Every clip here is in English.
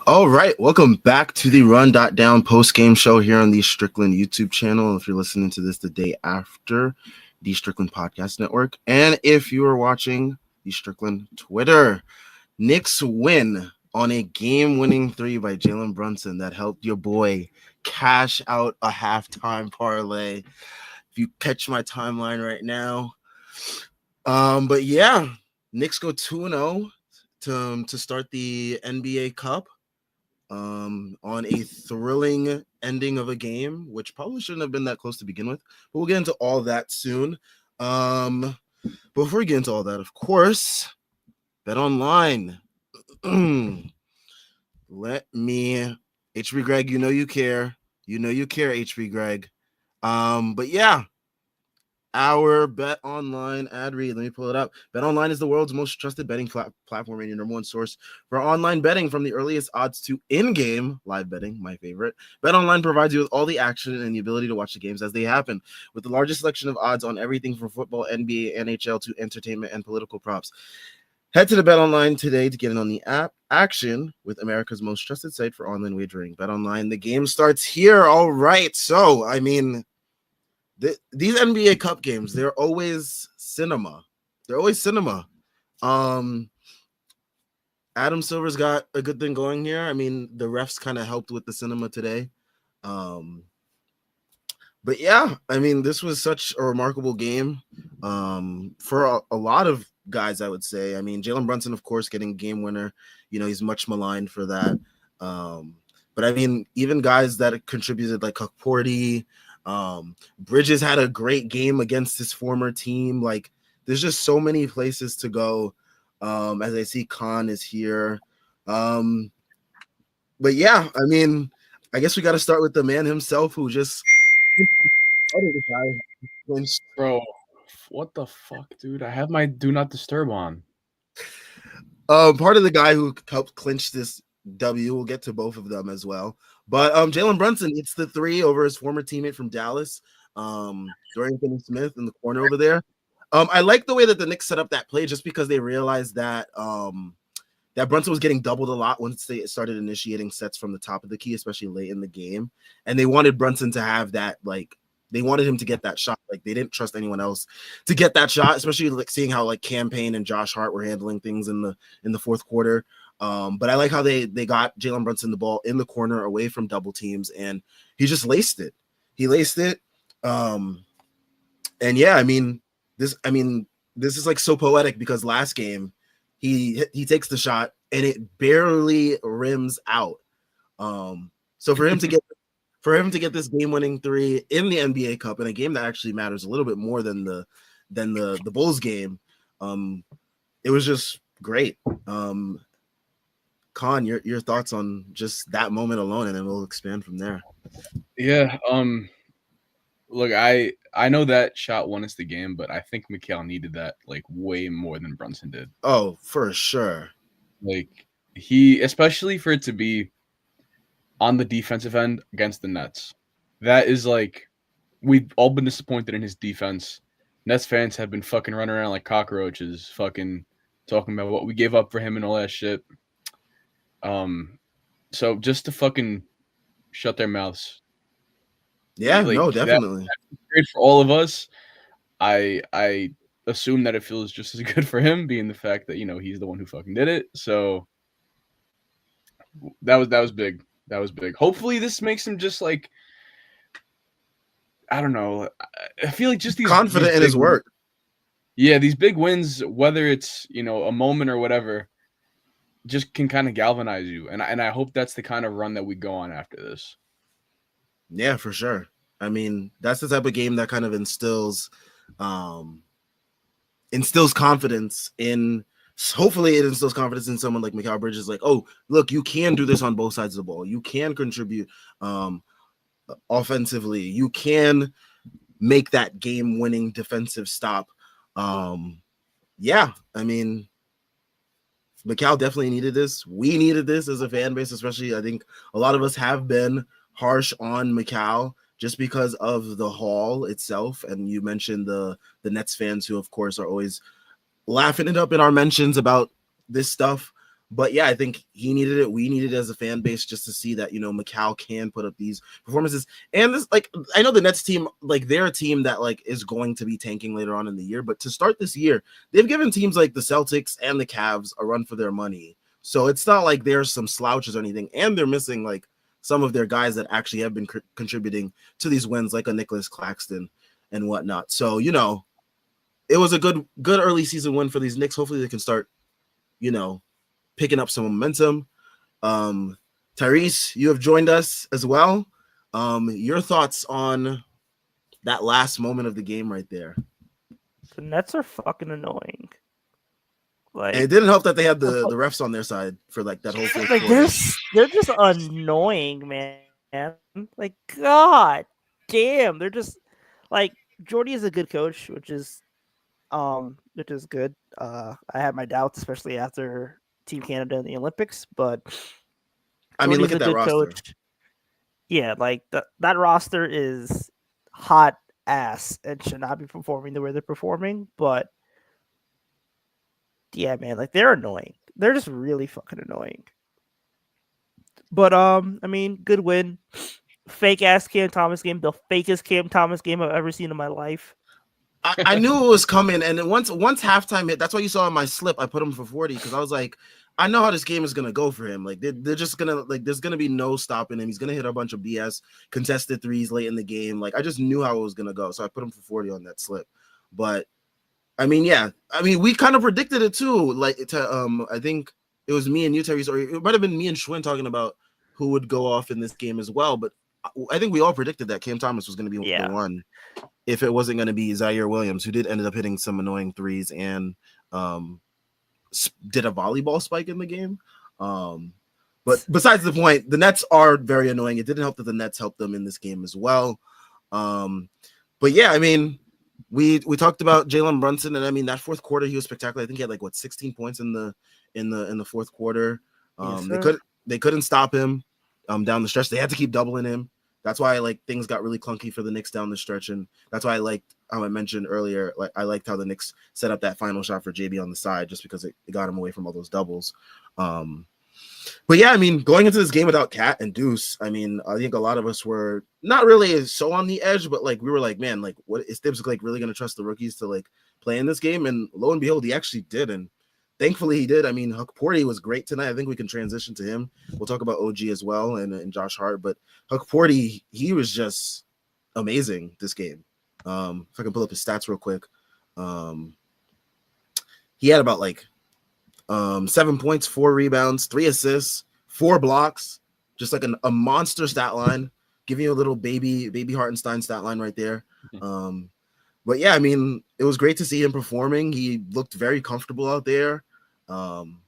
All right, welcome back to the Run.down post-game show here on the Strickland YouTube channel. If you're listening to this the day after the Strickland Podcast Network, and if you are watching the Strickland Twitter, Knicks win on a game-winning three by Jalen Brunson that helped your boy cash out a halftime parlay. If you catch my timeline right now, but yeah, Knicks go 2-0 to start the NBA Cup. On a thrilling ending of a game, which probably shouldn't have been that close to begin with, but we'll get into all that soon. Before we get into all that, of course, Bet Online. Let me, HB Greg, you know you care. You know you care, HB Greg. But yeah, our Bet Online ad read. Let me pull it up. Bet Online is the world's most trusted betting platform and your number one source for online betting, from the earliest odds to in-game live betting, my favorite. Bet Online provides you with all the action and the ability to watch the games as they happen, with the largest selection of odds on everything from football, NBA, NHL to entertainment and political props. Head to the Bet Online today to get in on the app action with America's most trusted site for online wagering. Bet Online, the game starts here. All right. So, I mean, these NBA Cup games, they're always cinema. They're always cinema. Adam Silver's got a good thing going here. I mean, the refs kind of helped with the cinema today. But yeah, I mean, this was such a remarkable game for a lot of guys, I would say. I mean, Jalen Brunson, of course, getting game winner. You know, he's much maligned for that. But I mean, even guys that contributed like Porty, Bridges had a great game against his former team. Like, there's just so many places to go. As I see, Khan is here. But yeah, I mean, I guess we got to start with the man himself, who just Bro, what the fuck, dude? I have my do not disturb on. Part of the guy who helped clinch this W. We'll get to both of them as well. But Jalen Brunson hits the three over his former teammate from Dallas, Dorian Finney-Smith in the corner over there. I like the way that the Knicks set up that play, just because they realized that that Brunson was getting doubled a lot once they started initiating sets from the top of the key, especially late in the game. And they wanted Brunson to have that, like, they wanted him to get that shot. Like, they didn't trust anyone else to get that shot, especially like seeing how like Cam Payne and Josh Hart were handling things in the fourth quarter. But I like how they got Jalen Brunson the ball in the corner away from double teams, and he just laced it. He laced it. And yeah, I mean, this is like so poetic, because last game he takes the shot and it barely rims out. So for him to get this game-winning three in the NBA Cup in a game that actually matters a little bit more than the Bulls game, it was just great. Khan, your thoughts on just that moment alone, and then we'll expand from there. Yeah, look, I know that shot won us the game, but I think Mikal needed that like way more than Brunson did. Oh, for sure. Like, he, especially for it to be on the defensive end against the Nets. That is like, we've all been disappointed in his defense. Nets fans have been fucking running around like cockroaches, fucking talking about what we gave up for him and all that shit. So just to fucking shut their mouths. Yeah, like, no, definitely. That's great for all of us. I assume that it feels just as good for him, being the fact that, you know, he's the one who fucking did it. So that was big. That was big. Hopefully this makes him just like, I don't know. I feel like just these confident in his work. Yeah, these big wins, whether it's, you know, a moment or whatever, just can kind of galvanize you. And I hope that's the kind of run that we go on after this. Yeah, for sure. I mean, that's the type of game that kind of instills confidence in. Hopefully, it instills confidence in someone like Mikal Bridges. Like, oh, look, you can do this on both sides of the ball. You can contribute offensively. You can make that game-winning defensive stop. Yeah, I mean, Mikal definitely needed this. We needed this as a fan base, especially. I think a lot of us have been harsh on Mikal just because of the haul itself. And you mentioned the Nets fans, who, of course, are always laughing it up in our mentions about this stuff. But yeah, I think he needed it. We needed it as a fan base just to see that, Macau can put up these performances. And this, like, I know the Nets team, like, they're a team that, like, is going to be tanking later on in the year. But to start this year, they've given teams like the Celtics and the Cavs a run for their money. So it's not like there's some slouches or anything. And they're missing, like, some of their guys that actually have been contributing to these wins, like a Nicholas Claxton and whatnot. So, it was a good early season win for these Knicks. Hopefully they can start, you know, picking up some momentum. Tyrese, you have joined us as well. Your thoughts on that last moment of the game right there? The Nets are fucking annoying. And it Like, didn't help that they had the refs on their side for like that whole fourth like quarter. they're just annoying, man. Like, god damn, they're just like Jordy is a good coach, which is good. I had my doubts, especially after Team Canada in the Olympics, but I mean, look Jordy's at a that good roster. coach. Yeah, like that roster is hot ass and should not be performing the way they're performing. But yeah, man, like they're annoying. They're just really fucking annoying. But I mean, good win. Fake ass Cam Thomas game, the fakest Cam Thomas game I've ever seen in my life. I knew it was coming, and then once halftime hit, that's why you saw in my slip I put him for 40 because I was like, I know how this game is gonna go for him. Like they're just gonna like there's gonna be no stopping him. He's gonna hit a bunch of BS contested threes late in the game. Like I just knew how it was gonna go, so I put him for 40 on that slip. But I mean, yeah, I mean we kind of predicted it too. Like I think it was me and you, Tyrese, or it might have been me and Schwinn talking about who would go off in this game as well. But I think we all predicted that Cam Thomas was gonna be the one if it wasn't going to be Zaire Williams, who did ended up hitting some annoying threes and did a volleyball spike in the game. But besides the point, the Nets are very annoying. It didn't help that the Nets helped them in this game as well. But yeah, I mean, we talked about Jalen Brunson, and I mean that fourth quarter he was spectacular. I think he had like 16 points in the fourth quarter. Yes, They couldn't stop him down the stretch. They had to keep doubling him. That's why like things got really clunky for the Knicks down the stretch, and that's why I liked how I mentioned earlier. Like I liked how the Knicks set up that final shot for JB on the side, just because it got him away from all those doubles. But yeah, I mean, going into this game without Cat and Deuce, I mean, I think a lot of us were not really so on the edge, but like we were like, man, like what is Thibs like really going to trust the rookies to like play in this game? And lo and behold, he actually did, and thankfully he did. I mean, Huckporty was great tonight. I think we can transition to him. We'll talk about OG as well and Josh Hart, but Huckporty, he was just amazing this game. If I can pull up his stats real quick, he had about like 7 points, 4 rebounds, 3 assists, 4 blocks, just like a monster stat line. Giving you a little baby Hartenstein stat line right there. But yeah, I mean, it was great to see him performing. He looked very comfortable out there. Con,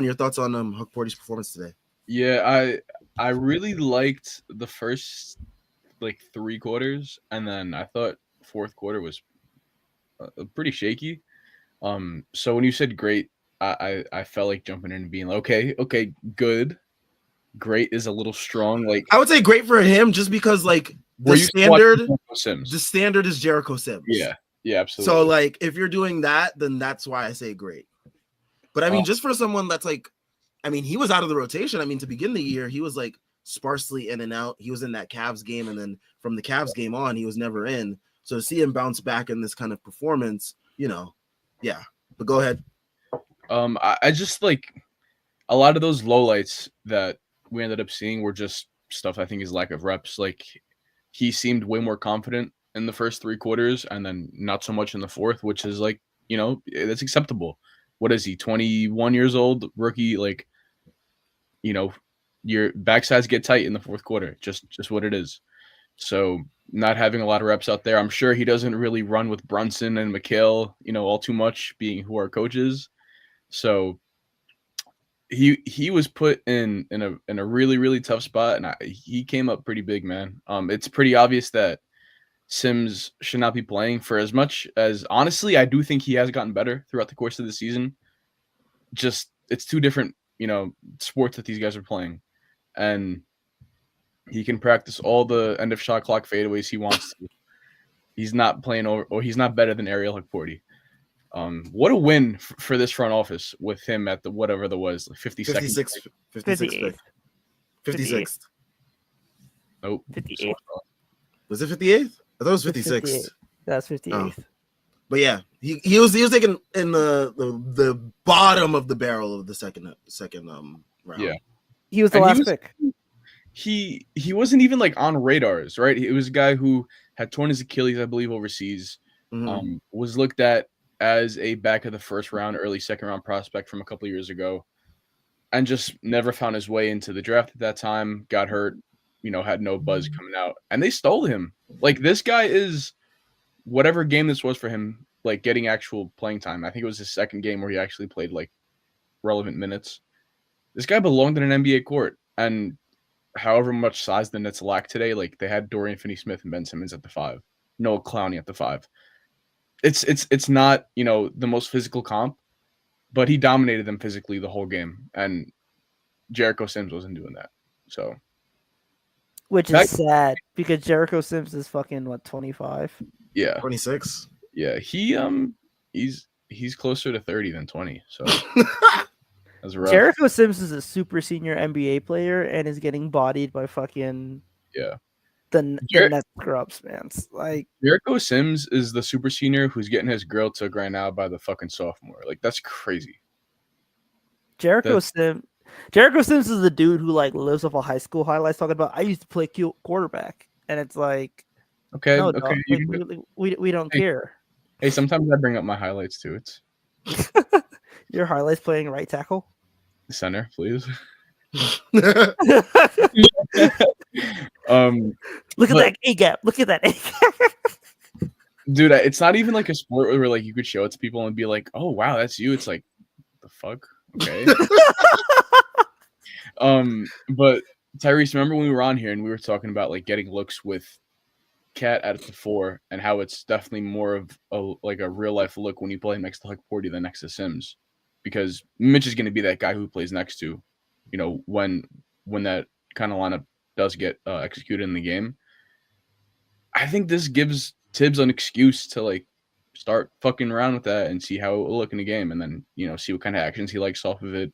your thoughts on Huckporty's performance today? Yeah, I really liked the first like 3 quarters, and then I thought fourth quarter was pretty shaky. So when you said great, I felt like jumping in and being like, okay, good. Great is a little strong. Like I would say great for him just because like the standard is Jericho Sims. Yeah, absolutely. So like if you're doing that, then that's why I say great. But I mean, just for someone that's like, I mean, he was out of the rotation. I mean, to begin the year, he was like sparsely in and out. He was in that Cavs game, and then from the Cavs game on, he was never in. So to see him bounce back in this kind of performance, yeah. But go ahead. I just like a lot of those lowlights that we ended up seeing were just stuff I think is lack of reps. Like he seemed way more confident in the first 3 quarters and then not so much in the fourth, which is like, that's acceptable. What is he, 21 years old, rookie? Like, your backsides get tight in the fourth quarter, just what it is. So not having a lot of reps out there, I'm sure he doesn't really run with Brunson and McHale, all too much, being who our coaches. So he was put in a really really tough spot, and he came up pretty big, man. It's pretty obvious that Sims should not be playing for as much as honestly I do think he has gotten better throughout the course of the season. Just it's 2 different sports that these guys are playing, and he can practice all the end of shot clock fadeaways he wants to. He's not playing over, or he's not better than Ariel Huckporty. What a win for this front office with him at the whatever there was, like 52nd. 56th pick. 58th. 56th. Nope. 58th. Was it 58th? I thought it was It's 56th. 58th. That's 58th. But yeah, he was taken in the bottom of the barrel of the second round. Yeah. He was the last pick. He wasn't even like on radars, right? It was a guy who had torn his Achilles, I believe, overseas. Mm-hmm. Was looked at as a back of the first round, early second round prospect from a couple of years ago, and just never found his way into the draft at that time. Got hurt, had no buzz coming out, and they stole him. Like, this guy is whatever game this was for him, like getting actual playing time. I think it was his second game where he actually played like relevant minutes. This guy belonged in an NBA court, and however much size the Nets lack today, like they had Dorian Finney-Smith and Ben Simmons at the 5, Noah Clowney at the 5. It's not the most physical comp, but he dominated them physically the whole game, and Jericho Sims wasn't doing that. So, which is sad because Jericho Sims is fucking 25. Yeah, 26. Yeah, he's closer to 30 than 20. So that's rough. Jericho Sims is a super senior NBA player and is getting bodied by fucking the Nets scrubs, man. Like, Jericho Sims is the super senior who's getting his girl took right now by the fucking sophomore. Like, that's crazy. Jericho Sims is the dude who like lives off of high school highlights talking about I used to play quarterback, and it's like, okay, no, okay, we don't care. Hey, sometimes I bring up my highlights too. It's your highlights playing right tackle, center, please. Look at that A gap. Look at that A gap. Dude, it's not even like a sport where like you could show it to people and be like, "Oh wow, that's you." It's like, the fuck, okay. But Tyrese, remember when we were on here and we were talking about like getting looks with Cat at the 4 and how it's definitely more of a real life look when you play next to Huckporty than next to Sims, because Mitch is going to be that guy who plays next to, when that kind of lineup does get executed in the game. I think this gives Tibbs an excuse to like start fucking around with that and see how it will look in the game, and then see what kind of actions he likes off of it,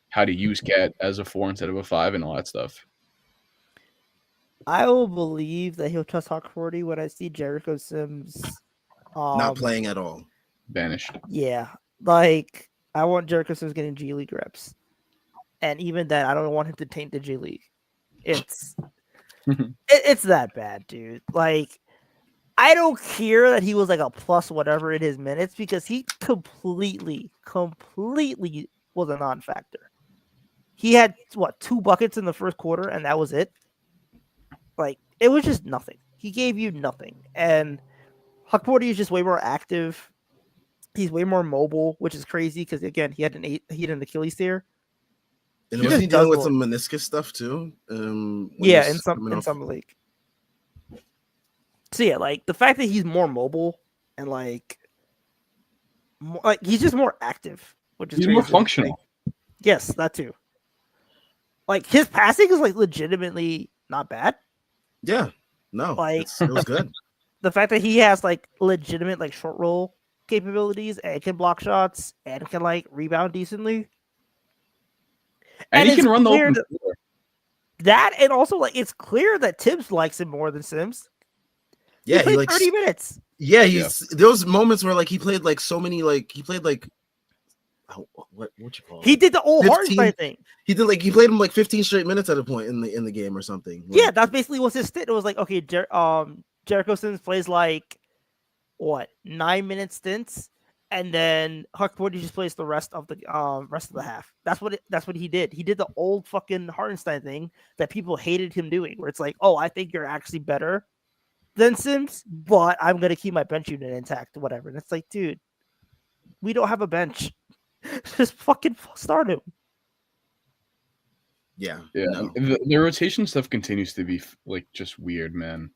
how to use Cat as a 4 instead of a 5, and all that stuff. I will believe that he'll trust Huckporty when I see Jericho Sims not playing at all. Vanished. Yeah, like I want Jericho Sims getting G League reps, and even then, I don't want him to taint the G League. It's it's that bad, dude. Like, I don't care that he was like a plus whatever in his minutes because he completely was a non-factor. He had 2 buckets in the first quarter, and that was it. Like, it was just nothing. He gave you nothing. And Huckporty is just way more active. He's way more mobile, which is crazy because, again, he had an Achilles tear. And was he dealing with some meniscus stuff too? Yeah, in summer league. So yeah, like the fact that he's more mobile and like he's just more active, which is he's crazy. More functional. Yes, that too. Like his passing is like legitimately not bad. Yeah, no, like it was good. The fact that he has like legitimate like short roll capabilities and can block shots and can like rebound decently. And he can run the open floor. That, and also like it's clear that Tibbs likes him more than Sims. Yeah, he played 30 minutes. Yeah, there was moments where like he played like so many like what you call it? He did the old Hardenstein thing. He played him like 15 straight minutes at a point in the game or something. Like, yeah, that's basically what his stint. It was like, okay, Jericho Sims plays like 9-minute stints, and then Huckporty just plays the rest of the half. That's what he did. He did the old fucking Hardenstein thing that people hated him doing, where it's like, oh, I think you're actually better than Sims, but I'm gonna keep my bench unit intact, whatever. And it's like, dude, we don't have a bench. Just fucking start him. Yeah. No. The rotation stuff continues to be like just weird, man.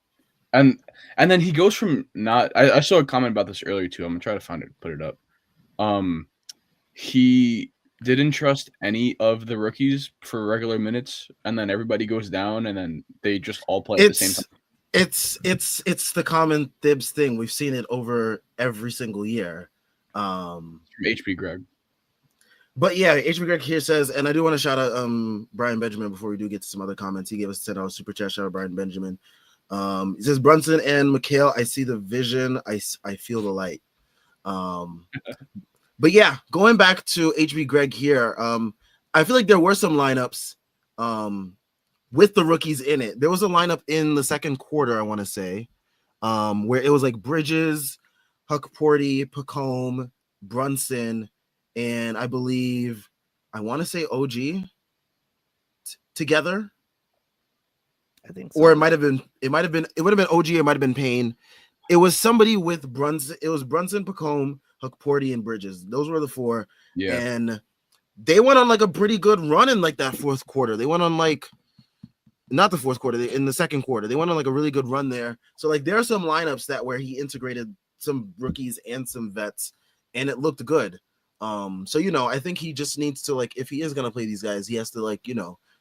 And then he goes from not. I saw a comment about this earlier too. I'm gonna try to find it, put it up. He didn't trust any of the rookies for regular minutes, and then everybody goes down, and then they just all play at the same time. It's the common Thibs thing. We've seen it over every single year. Um, From HP Greg. But yeah, HB Greg here says, and I do want to shout out Brian Benjamin before we do get to some other comments. He gave us $10 super chat. Shout out Brian Benjamin. He says, Brunson and Mikhail, I see the vision. I feel the light. But yeah, going back to HB Greg here, I feel like there were some lineups with the rookies in it. There was a lineup in the second quarter, I want to say, where it was like Bridges, Huck Porty, Pacome, Brunson, and I believe I want to say OG together. I think so. Or it would have been OG, it might have been Payne. It was somebody with Brunson. It was Brunson, Pacome, Huck Porty, and Bridges. Those were the four. Yeah. And they went on like a pretty good run in like that fourth quarter. They went on like not the fourth quarter, in the second quarter. They went on like a really good run there. So like there are some lineups that where he integrated some rookies and some vets, and it looked good. So I think he just needs to, like, if he is gonna play these guys, he has to, like,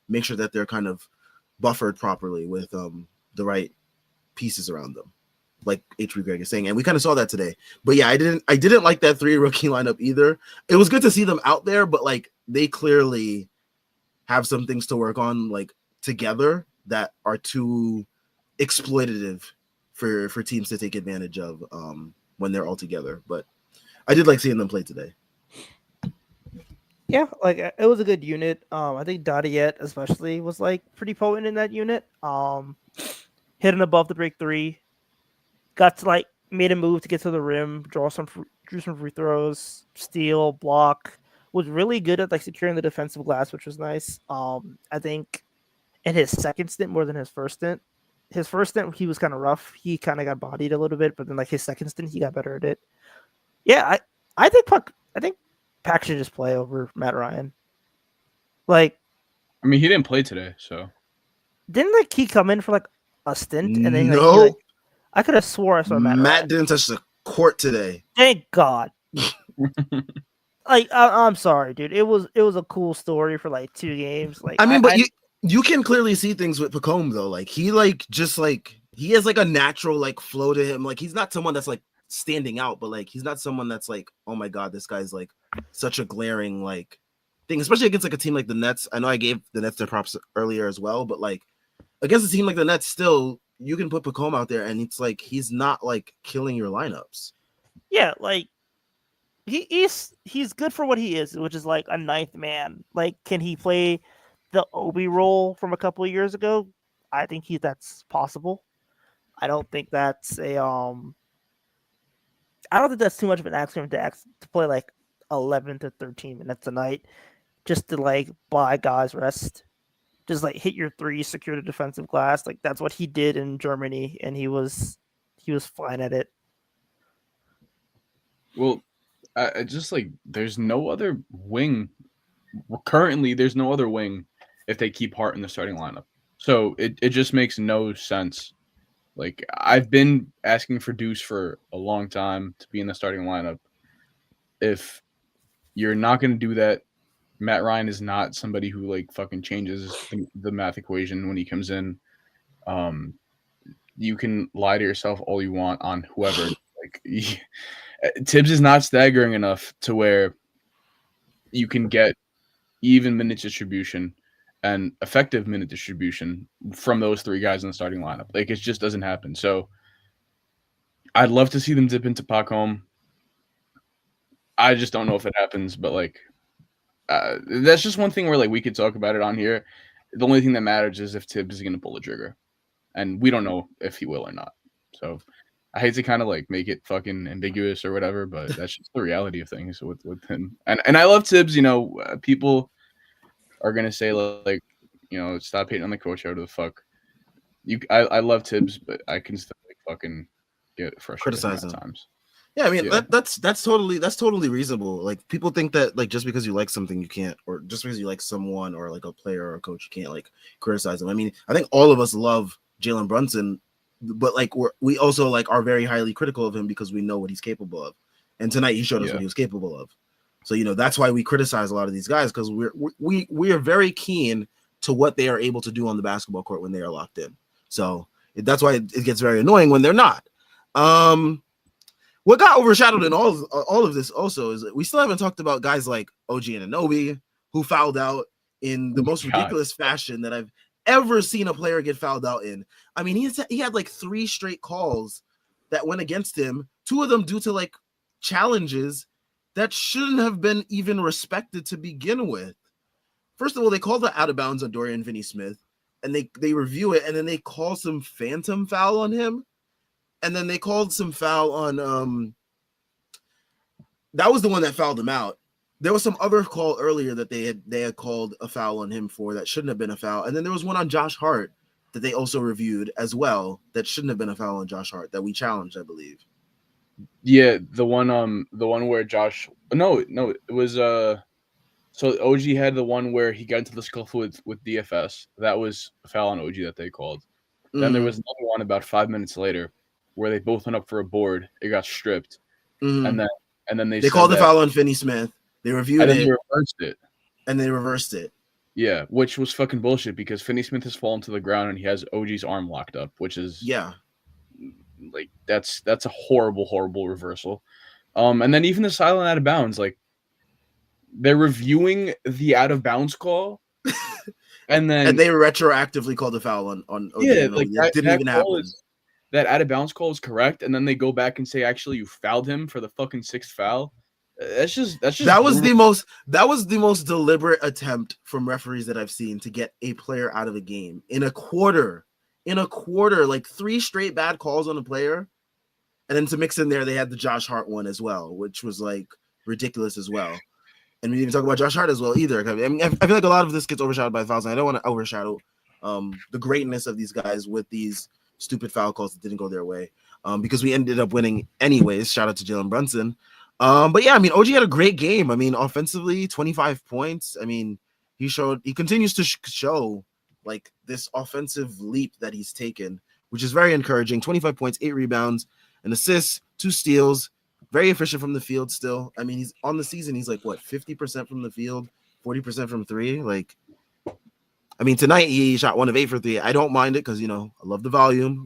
make sure that they're kind of buffered properly with the right pieces around them, like HB Greg is saying, and we kind of saw that today. But yeah, I didn't like that 3 rookie lineup either. It was good to see them out there, but like they clearly have some things to work on, like together, that are too exploitative for teams to take advantage of when they're all together. But I did like seeing them play today. Yeah, like it was a good unit. I think Dadiet especially was like pretty potent in that unit. Hitting above the break 3, got to like made a move to get to the rim, drew some free throws, steal, block. Was really good at like securing the defensive glass, which was nice. I think in his second stint more than his first stint. His first stint he was kind of rough. He kind of got bodied a little bit, but then like his second stint he got better at it. Yeah, I think Pack should just play over Matt Ryan. Like, I mean, he didn't play today, so didn't like he come in for like a stint and then No. like, I could have swore I saw Matt Ryan. didn't touch the court today. Thank God. Like I'm sorry, dude. It was a cool story for like 2 games. Like I mean, but you can clearly see things with Pacome though. Like he he has like a natural like flow to him. Like he's not someone that's like standing out, but like he's not someone that's like, oh my God, this guy's like such a glaring like thing, especially against like a team like the Nets. I know I gave the Nets their props earlier as well, but like against a team like the Nets, still you can put Pacome out there and it's like he's not like killing your lineups. Yeah, like he's good for what he is, which is like a ninth man. Like, can he play the Obi role from a couple of years ago? I think that's possible. I don't think that's a I don't think that's too much of an ask for him to play like 11 to 13 minutes a night just to like buy guys rest. Just like hit your 3, secure the defensive glass. Like that's what he did in Germany, and he was fine at it. Well, I just like there's no other wing. Currently, there's no other wing if they keep Hart in the starting lineup. So it just makes no sense. Like I've been asking for Deuce for a long time to be in the starting lineup. If you're not going to do that, Matt Ryan is not somebody who like fucking changes the math equation when he comes in. You can lie to yourself all you want on whoever. Like Tibbs is not staggering enough to where you can get even minute distribution and effective minute distribution from those 3 guys in the starting lineup. Like it just doesn't happen. So I'd love to see them dip into Pacome. I just don't know if it happens, but like that's just one thing where like we could talk about it on here. The only thing that matters is if Tibbs is going to pull the trigger, and we don't know if he will or not. So I hate to kind of like make it fucking ambiguous or whatever, but that's just the reality of things with him. And I love Tibbs. People are gonna say like, stop hating on the coach. Out of the fuck. I love Tibbs, but I can still like fucking get frustrated Criticize at times. Yeah, I mean that's totally reasonable. Like people think that like just because you like something you can't, or just because you like someone or like a player or a coach, you can't like criticize them. I mean, I think all of us love Jalen Brunson, but like we also like are very highly critical of him because we know what he's capable of. And tonight he showed us what he was capable of. So that's why we criticize a lot of these guys, because we are very keen to what they are able to do on the basketball court when they are locked in. So that's why it gets very annoying when they're not. what got overshadowed in all of this also is that we still haven't talked about guys like OG Anunoby, who fouled out in the most ridiculous fashion that I've ever seen a player get fouled out in. I mean, he had like 3 straight calls that went against him, 2 of them due to like challenges that shouldn't have been even respected to begin with. First of all, they called the out of bounds on Dorian Finney-Smith, and they review it, and then they call some phantom foul on him, and then they called some foul on that was the one that fouled him out. There was some other call earlier that they had called a foul on him for that shouldn't have been a foul, and then there was one on Josh Hart that they also reviewed as well that shouldn't have been a foul on Josh Hart that we challenged, I believe. Yeah, the one where Josh. No, it was So OG had the one where he got into the scuffle with DFS. That was a foul on OG that they called. Then there was another one about 5 minutes later where they both went up for a board. It got stripped, and then they called the foul on Finney-Smith. They reviewed it. And then they reversed it. And they reversed it. Yeah, which was fucking bullshit because Finney-Smith has fallen to the ground and he has OG's arm locked up, which is like that's a horrible reversal. And then even the silent out of bounds, like they're reviewing the out of bounds call, and they retroactively called the foul on OG. Yeah, like it didn't even happen. That out of bounds call is correct, and then they go back and say, actually, you fouled him for the fucking 6th foul. That was the most deliberate attempt from referees that I've seen to get a player out of a game in a quarter, like 3 straight bad calls on a player, and then to mix in there, they had the Josh Hart one as well, which was like ridiculous as well. And we didn't even talk about Josh Hart as well either. I mean, I feel like a lot of this gets overshadowed by fouls, and I don't want to overshadow the greatness of these guys with these stupid foul calls that didn't go their way, because we ended up winning anyways. Shout out to Jalen Brunson. But yeah, I mean, OG had a great game. I mean, offensively, 25 points. I mean, he continues to show like this offensive leap that he's taken, which is very encouraging. 25 points, 8 rebounds, an assist, 2 steals, very efficient from the field still. I mean, he's on the season. He's like, what, 50% from the field, 40% from 3. Like, I mean, tonight he shot 1 of 8 for 3. I don't mind it because, you know, I love the volume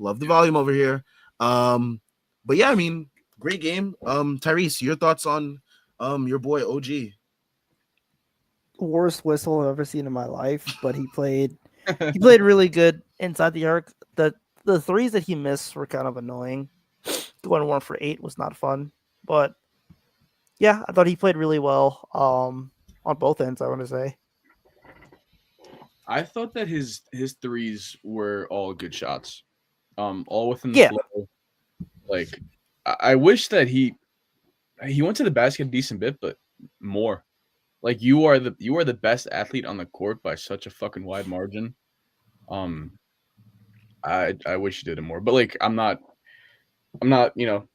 over here. But yeah, I mean, great game. Tyrese, your thoughts on your boy OG? Worst whistle I've ever seen in my life, but he played really good inside the arc. The threes that he missed were kind of annoying. Going 1 for 8 was not fun. But yeah, I thought he played really well on both ends, I want to say. I thought that his threes were all good shots. All within the flow. Like, I wish that he went to the basket a decent bit, but more. Like, you are the best athlete on the court by such a fucking wide margin. I wish he did it more. But like, I'm not, you know,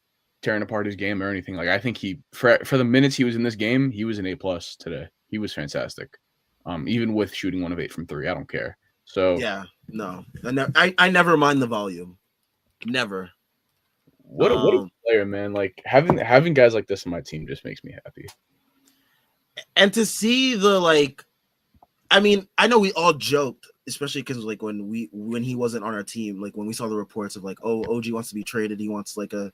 tearing apart his game or anything. Like, I think for the minutes he was in this game, he was an A+ today. He was fantastic. Even with shooting 1 of 8 from 3, I don't care. So yeah, no, I never mind the volume. Never. What a player, man! Like having guys like this on my team just makes me happy. And to see the I mean, I know we all joked, especially because like when he wasn't on our team, like when we saw the reports of like, oh, OG wants to be traded, he wants a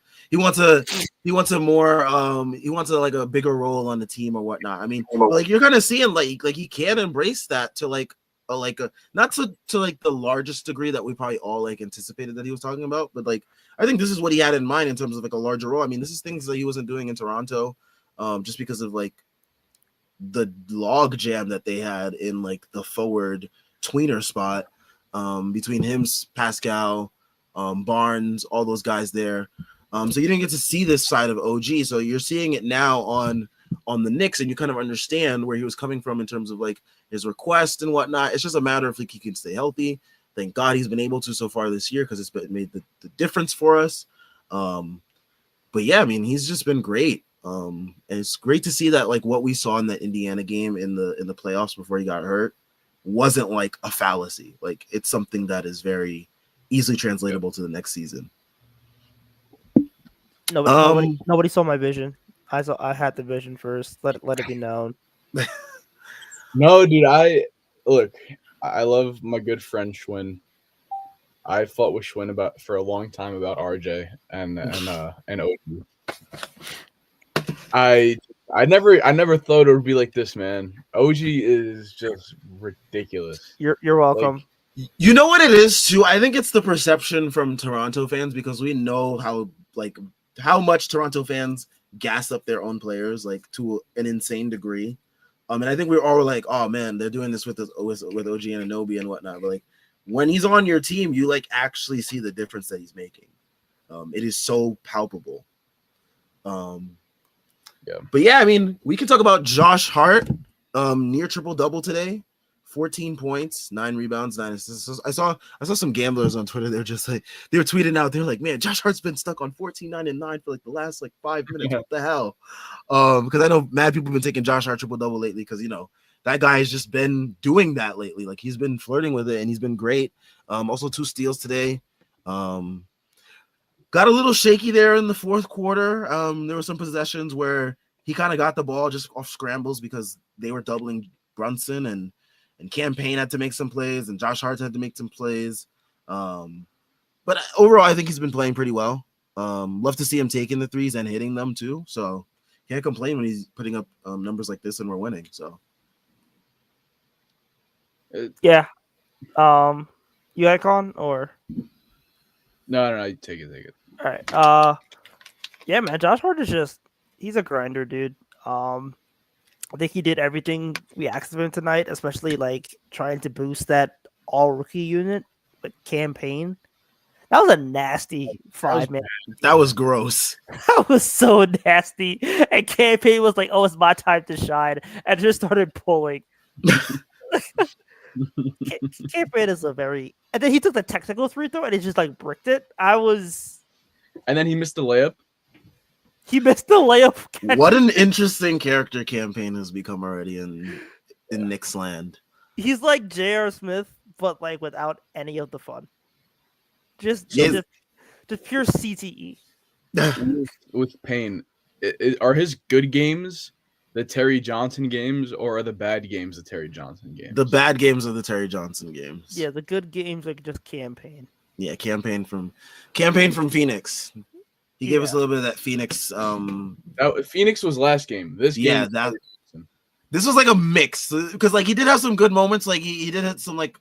bigger role on the team or whatnot. I mean, like you're kind of seeing like he can embrace that to not to like the largest degree that we probably all like anticipated that he was talking about, but like I think this is what he had in mind in terms of like a larger role. I mean, this is things that he wasn't doing in Toronto, just because of like the log jam that they had in like the forward tweener spot between him, Pascal, Barnes, all those guys there. So you didn't get to see this side of OG. So you're seeing it now on the Knicks, and you kind of understand where he was coming from in terms of like his request and whatnot. It's just a matter of like he can stay healthy. Thank God he's been able to so far this year because it's made the difference for us. But yeah, I mean, he's just been great. And it's great to see that like what we saw in the Indiana game in the playoffs before he got hurt wasn't like a fallacy. Like it's something that is very easily translatable to the next season. Nobody saw my vision. I had the vision first. Let it be known. No, dude, I love my good friend Schwinn. I fought with Schwinn for a long time about RJ and OG. I never thought it would be like this, man. OG is just ridiculous. You're welcome. You know what it is too? I think it's the perception from Toronto fans because we know how much Toronto fans gas up their own players like to an insane degree. And I think we're all like, oh man, they're doing this with OG and Anunoby and whatnot. But like when he's on your team, you like actually see the difference that he's making. It is so palpable. Yeah. But yeah, I mean, we can talk about Josh Hart, near triple double today, 14 points, 9 rebounds, 9 assists. I saw some gamblers on Twitter. They're just like they were tweeting out. They're like, man, Josh Hart's been stuck on 14, 9, and 9 for like the last like 5 minutes. What the hell? Because I know mad people have been taking Josh Hart triple double lately because that guy has just been doing that lately. Like he's been flirting with it and he's been great. Also 2 steals today. Got a little shaky there in the fourth quarter. There were some possessions where he kind of got the ball just off scrambles because they were doubling Brunson and Campaign had to make some plays and Josh Hart had to make some plays. But overall, I think he's been playing pretty well. Love to see him taking the threes and hitting them too. So can't complain when he's putting up numbers like this and we're winning. So yeah. You icon or No, you take it. all right. Yeah, man. Josh Hart is he's a grinder, dude. I think he did everything we asked of him tonight, especially like trying to boost that all rookie unit with Campaign. That was a nasty 5-man. That was gross. That was so nasty. And Campaign was like, "Oh, it's my time to shine," and just started pulling. Campaign is a very, and then he took the technical free throw and he just like bricked it. And then he missed the layup. He missed the layup. What an interesting character Campaign has become already in Knicks land. He's like J.R. Smith, but like without any of the fun. Just pure CTE. With Payne, are his good games the Terry Johnson games, or are the bad games the Terry Johnson games? The bad games are the Terry Johnson games. Yeah, the good games are just Campaign. Yeah, Campaign from Phoenix. He gave us a little bit of that Phoenix. Phoenix was last game. This game, this was like a mix because like he did have some good moments. Like he did have some like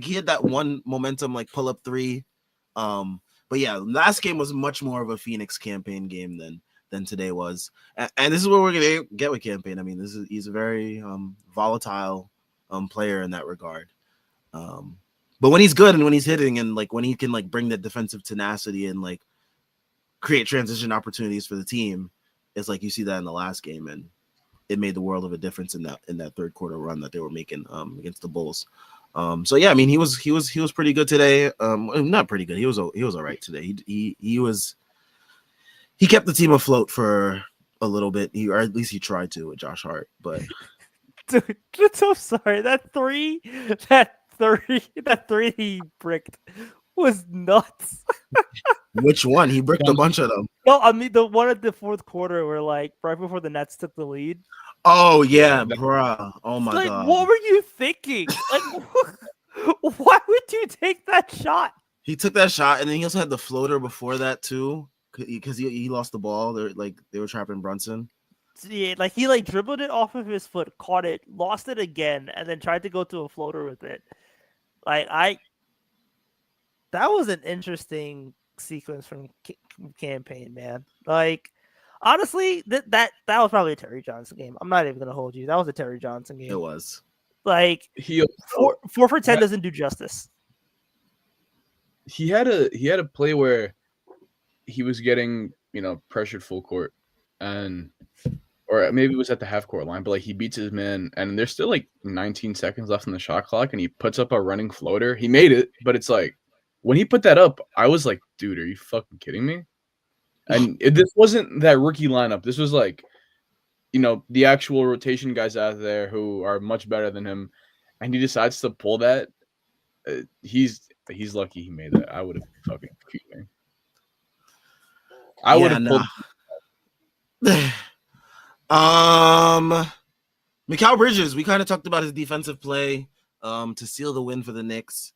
he had that one momentum like pull up 3. But yeah, last game was much more of a Phoenix Campaign game than today was. And this is what we're gonna get with Campaign. I mean, he's a very volatile player in that regard. But when he's good and when he's hitting and like when he can like bring that defensive tenacity and like create transition opportunities for the team, it's like you see that in the last game, and it made the world of a difference in that third quarter run that they were making against the Bulls. So yeah, I mean he was pretty good today. Not pretty good. He was all right today. He kept the team afloat for a little bit. Or at least he tried to with Josh Hart. But dude, I'm so sorry. That three he bricked was nuts. Which one? He bricked a bunch of them. No, I mean the one at the fourth quarter where like right before the Nets took the lead. Oh yeah, bruh. Oh my god. What were you thinking? Like, why would you take that shot? He took that shot, and then he also had the floater before that too, because he lost the ball. They were trapping Brunson. Yeah, like he like dribbled it off of his foot, caught it, lost it again, and then tried to go to a floater with it. That was an interesting sequence from Campaign, man. Like, honestly, that was probably a Terry Johnson game. I'm not even gonna hold you. That was a Terry Johnson game. It was. Like, 4 for 10 doesn't do justice. He had a play where he was getting pressured full court, or maybe it was at the half court line, but like he beats his man, and there's still like 19 seconds left on the shot clock, and he puts up a running floater. He made it, but it's like when he put that up, I was like, dude, are you fucking kidding me? And this wasn't that rookie lineup. This was like, the actual rotation guys out there who are much better than him, and he decides to pull that. He's lucky he made that. I would have fucking excuse me. I would have pulled. Mikal Bridges, we kind of talked about his defensive play to seal the win for the Knicks.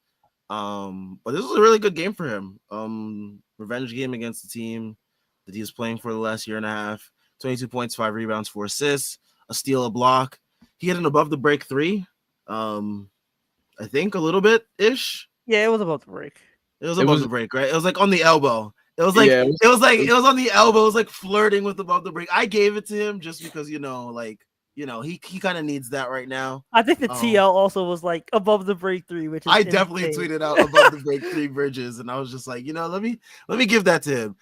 But this was a really good game for him. Revenge game against the team. that he was playing for the last year and a half. 22 points, 5 rebounds, 4 assists, a steal, a block. He had an above the break three. I think a little bit ish. Yeah, it was about to break. It was It above was the break, right? It was like on the elbow. It was like Yeah, it was on the elbow. It was like flirting with above the break. I gave it to him just because he kind of needs that right now. I think the TL also was like above the break three, which is I definitely insane. tweeted out above the break 3 Bridges, and I was just like, let me give that to him.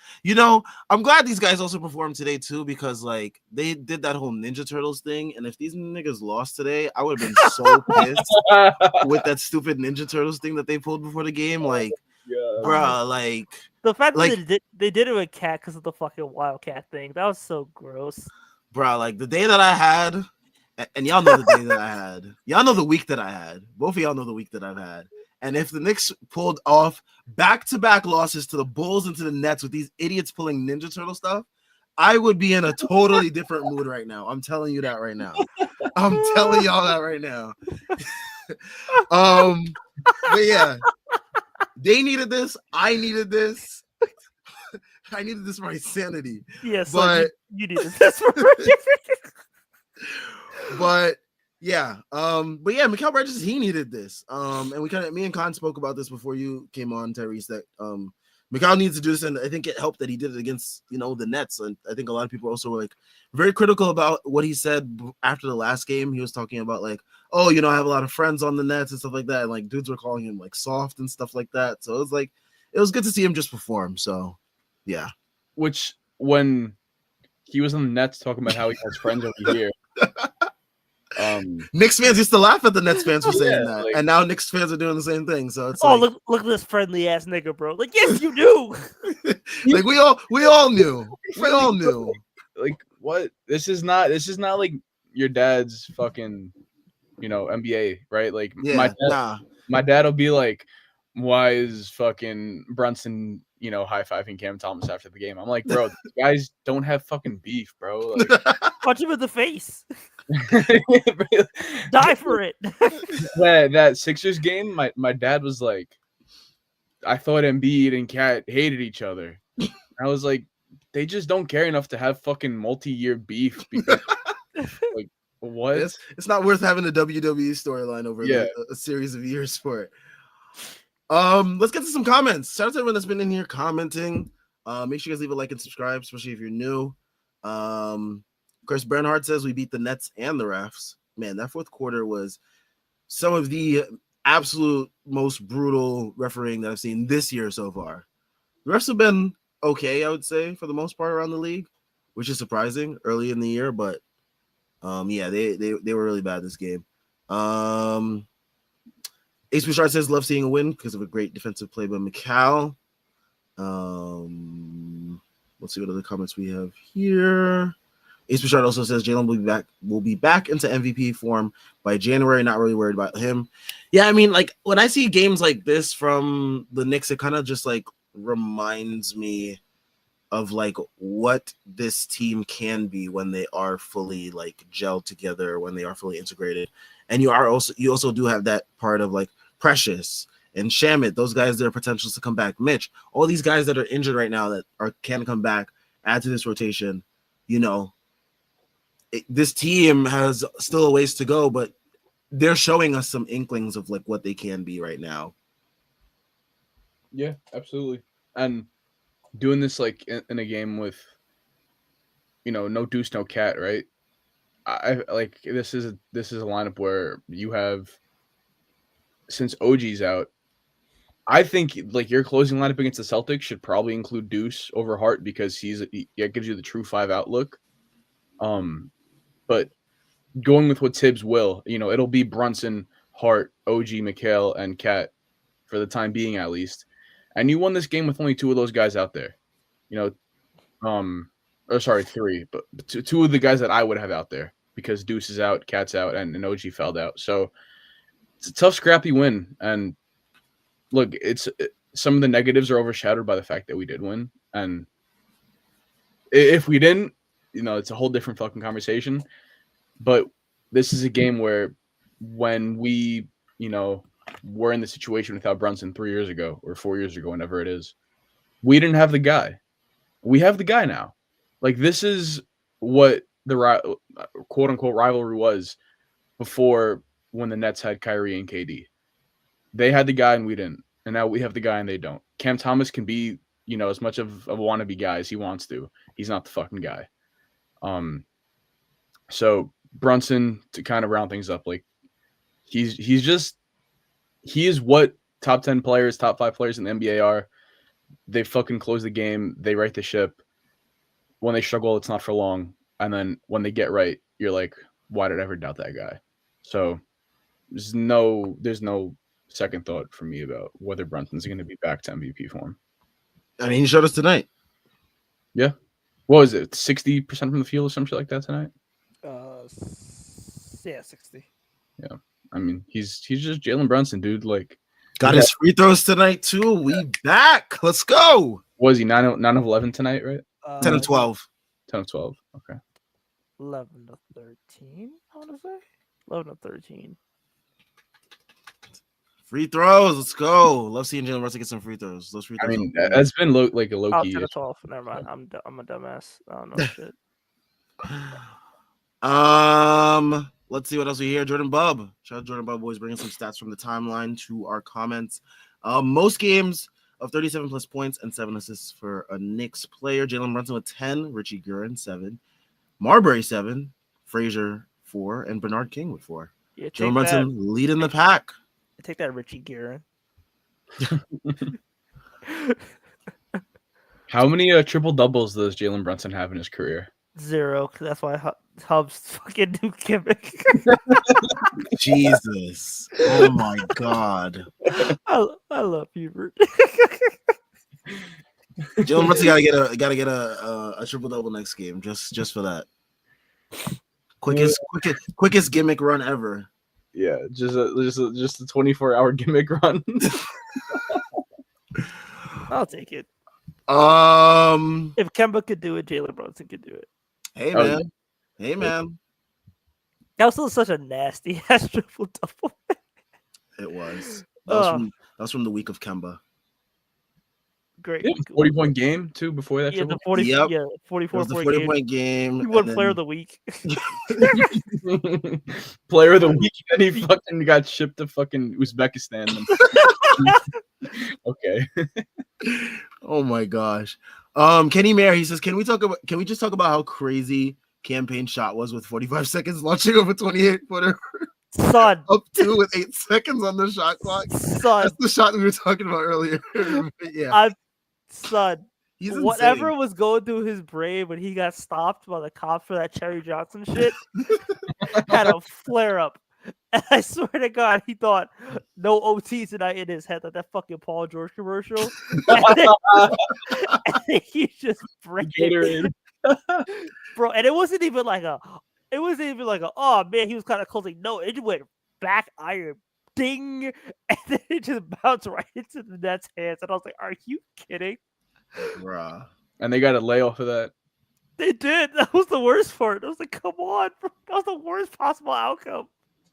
I'm glad these guys also performed today too, because like they did that whole Ninja Turtles thing, and if these niggas lost today, I would have been so pissed with that stupid Ninja Turtles thing that they pulled before the game. Like, bruh, like the fact like that they did it with Cat because of the fucking Wildcat thing. That was so gross. bruh, like the day that I had, and y'all know the day that I had, y'all know the week that I had. Both of y'all know the week that I've had. And if the Knicks pulled off back-to-back losses to the Bulls and to the Nets with these idiots pulling Ninja Turtle stuff, I would be in a totally different mood right now. I'm telling you that right now. I'm telling y'all that right now. But yeah, they needed this. I needed this. I needed this for my sanity. Yes, but you needed this. But yeah, Mikal Bridges, he needed this. And me and Khan spoke about this before you came on, Tyrese, that Mikal needs to do this, and I think it helped that he did it against the Nets. And I think a lot of people also were like very critical about what he said after the last game. He was talking about like, I have a lot of friends on the Nets and stuff like that, and like dudes were calling him like soft and stuff like that. So it was good to see him just perform. So yeah. Which when he was on the Nets talking about how he has friends over here. Knicks fans used to laugh at the Nets fans for saying that, like, and now Knicks fans are doing the same thing. So it's look at this friendly ass nigga, bro. Like, yes, you do. Like we all knew. We all knew. Like, what? This is not like your dad's fucking NBA, right? Like my dad will be like, why is fucking Brunson high-fiving Cam Thomas after the game? I'm like, bro, these guys don't have fucking beef, bro. Like, punch him in the face. Die for it. that Sixers game, my dad was like, I thought Embiid and Cat hated each other. I was like, they just don't care enough to have fucking multi-year beef. Because, like, what? It's not worth having a WWE storyline over a series of years for it. Let's get to some comments. Shout out to everyone that's been in here commenting. Make sure you guys leave a like and subscribe, especially if you're new. Chris Bernhardt says we beat the Nets and the refs. Man, that fourth quarter was some of the absolute most brutal refereeing that I've seen this year so far. The refs have been okay, I would say, for the most part around the league, which is surprising early in the year, but they were really bad this game. Ace Bouchard says love seeing a win because of a great defensive play by Mikal. Let's see what other comments we have here. Ace Bouchard also says Jalen will be back into MVP form by January. Not really worried about him. Yeah, I mean, like when I see games like this from the Knicks, it kind of just like reminds me of like what this team can be when they are fully like gelled together, when they are fully integrated. And you also do have that part of like Precious and Shamit, those guys, their potentials to come back. Mitch, all these guys that are injured right now that can come back, add to this rotation. This team has still a ways to go, but they're showing us some inklings of like what they can be right now. Yeah, absolutely. And doing this like in a game with, no Deuce, no Cat, right? I like this is a lineup where you have, since OG's out, I think like your closing lineup against the Celtics should probably include Deuce over Hart because he gives you the true 5 outlook. But going with what Tibbs will, it'll be Brunson, Hart, OG, Mikal, and Cat for the time being at least. And you won this game with only 2 of those guys out there. 3, but two of the guys that I would have out there because Deuce is out, Cat's out, and OG fell out. So it's a tough, scrappy win. And look, some of the negatives are overshadowed by the fact that we did win. And if we didn't, it's a whole different fucking conversation. But this is a game where when we, were in the situation without Brunson 3 years ago or 4 years ago, whenever it is, we didn't have the guy. we have the guy now. Like, this is what the quote unquote rivalry was before, when the Nets had Kyrie and KD. They had the guy and we didn't. And now we have the guy and they don't. Cam Thomas can be, as much of a wannabe guy as he wants to. He's not the fucking guy. So Brunson, to kind of round things up, like, he is what top 10 players, top 5 players in the NBA are. They fucking close the game. They right the ship. When they struggle, it's not for long. And then when they get right, you're like, why did I ever doubt that guy? So there's no second thought for me about whether Brunson's going to be back to MVP form. I mean, he showed us tonight. Yeah. What was it? 60% from the field or some shit like that tonight? Yeah, 60. Yeah. I mean, he's just Jalen Brunson, dude. Like, got his free throws tonight too. We back. Let's go. Was he 9 of 11 tonight, right? 10 of 12. 10 of 12. Okay. 11 to 13, I want to say. 11 to 13. Free throws. Let's go. Love seeing Jalen Brunson get some free throws. Those free throws. I mean, that's been a low Oh, key. 10 to 12. Never mind. I'm a dumbass. I don't know shit. Let's see what else we hear. Jordan Bub. Shout out Jordan Bub, boys, bringing some stats from the timeline to our comments. Most games of 37 plus points and 7 assists for a Knicks player. Jalen Brunson with 10, Richie Guerin 7, Marbury 7, Frazier 4, and Bernard King with 4. Yeah, Jalen Brunson leading the pack. Take that, Richie Guerin. How many triple doubles does Jalen Brunson have in his career? 0. That's why Hubs fucking do gimmick. Jesus. Oh my God. I love Hubert. Jalen Brunson gotta get a triple double next game just for that. Quickest gimmick run ever. Yeah, just a 24-hour gimmick run. I'll take it. If Kemba could do it, Jalen Brunson could do it. Hey man. Hey man. That was still such a nasty ass triple double. It was. That was from the week of Kemba. Great. 40-point game too before that. Yeah, triple. the 40. Yep. Yeah, 44 the 40-point game. He won Player of the Week. Player of the Week, and he fucking got shipped to fucking Uzbekistan. Okay. Oh my gosh. Kenny Mayer, he says, can we just talk about how crazy campaign shot was with 45 seconds launching over 28-footer? Son. Up 2 with 8 seconds on the shot clock. Son. That's the shot we were talking about earlier. Yeah. Son. He's whatever insane. was going through his brain when he got stopped by the cops for that Cherry Johnson shit had a flare up. And I swear to God, he thought no OT tonight in his head, like that fucking Paul George commercial. And then he just breaking, bro. And it wasn't even like oh man, he was kind of closing. No, it just went back iron, ding, and then it just bounced right into the Nets' hands. And I was like, are you kidding? Bruh. And they got a layoff of that. They did. That was the worst part. I was like, come on, bro. That was the worst possible outcome.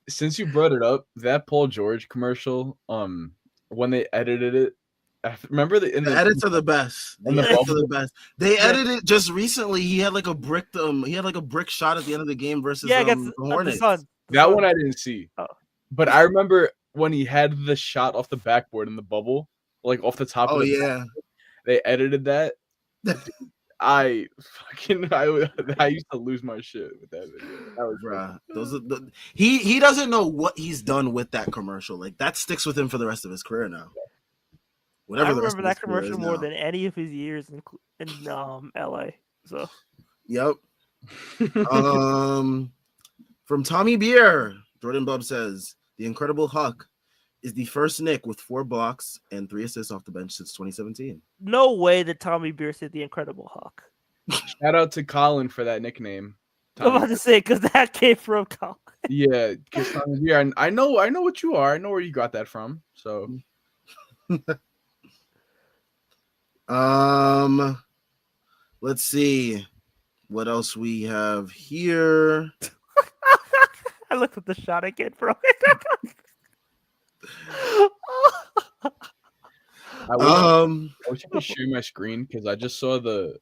Since you brought it up, that Paul George commercial, when they edited it, remember the edits are the best. The edits are the best. They edited it just recently. He had like a brick. He had like a brick shot at the end of the game versus the Hornets. That one I didn't see, but I remember when he had the shot off the backboard in the bubble, like off the top. Oh of the yeah, backboard. They edited that. I used to lose my shit with that video. That was bruh. He doesn't know what he's done with that commercial. Like that sticks with him for the rest of his career now. I remember that commercial more than any of his years in LA. So yep. From Tommy Beer, Jordan Bub says the Incredible Huck is the first Knick with 4 blocks and 3 assists off the bench since 2017. No way that Tommy Beer said the Incredible Huck. Shout out to Colin for that nickname. Tommy. I'm about to say because that came from Colin. Yeah, because Tommy Beer. I know what you are. I know where you got that from. So, let's see what else we have here. I looked at the shot again, bro. I wish I could share my screen because I just saw the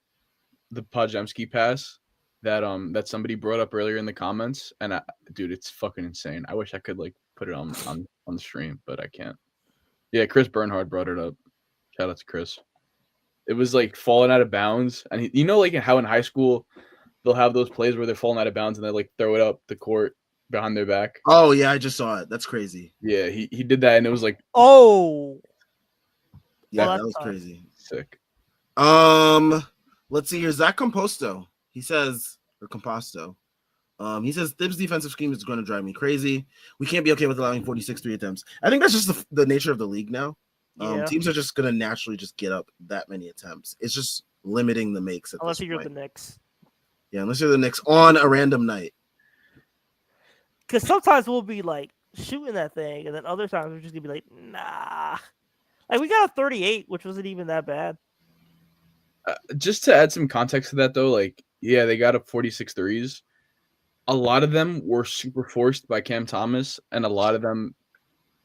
the Podziemski pass that somebody brought up earlier in the comments, and dude, it's fucking insane. I wish I could like put it on the stream, but I can't. Yeah, Chris Bernhard brought it up. Shout out to Chris. It was like falling out of bounds, and like how in high school they'll have those plays where they're falling out of bounds and they like throw it up the court behind their back. Oh yeah, I just saw it. That's crazy. Yeah, he did that, and it was like, oh, Yeah, Well, that was that's crazy. sick. Let's see here. Zach Composto. He says, or Composto. He says Thibs' defensive scheme is going to drive me crazy. We can't be okay with allowing 46 3 attempts. I think that's just the nature of the league now. Yeah. Teams are just going to naturally just get up that many attempts. It's just limiting the makes at unless this you're point. the Knicks. Yeah, unless you're the Knicks on a random night. Because sometimes we'll be like shooting that thing, and then other times we're just gonna be like, nah. Like we got a 38, which wasn't even that bad. Just to add some context to that, though, like, yeah, they got up 46 threes. A lot of them were super forced by Cam Thomas, and a lot of them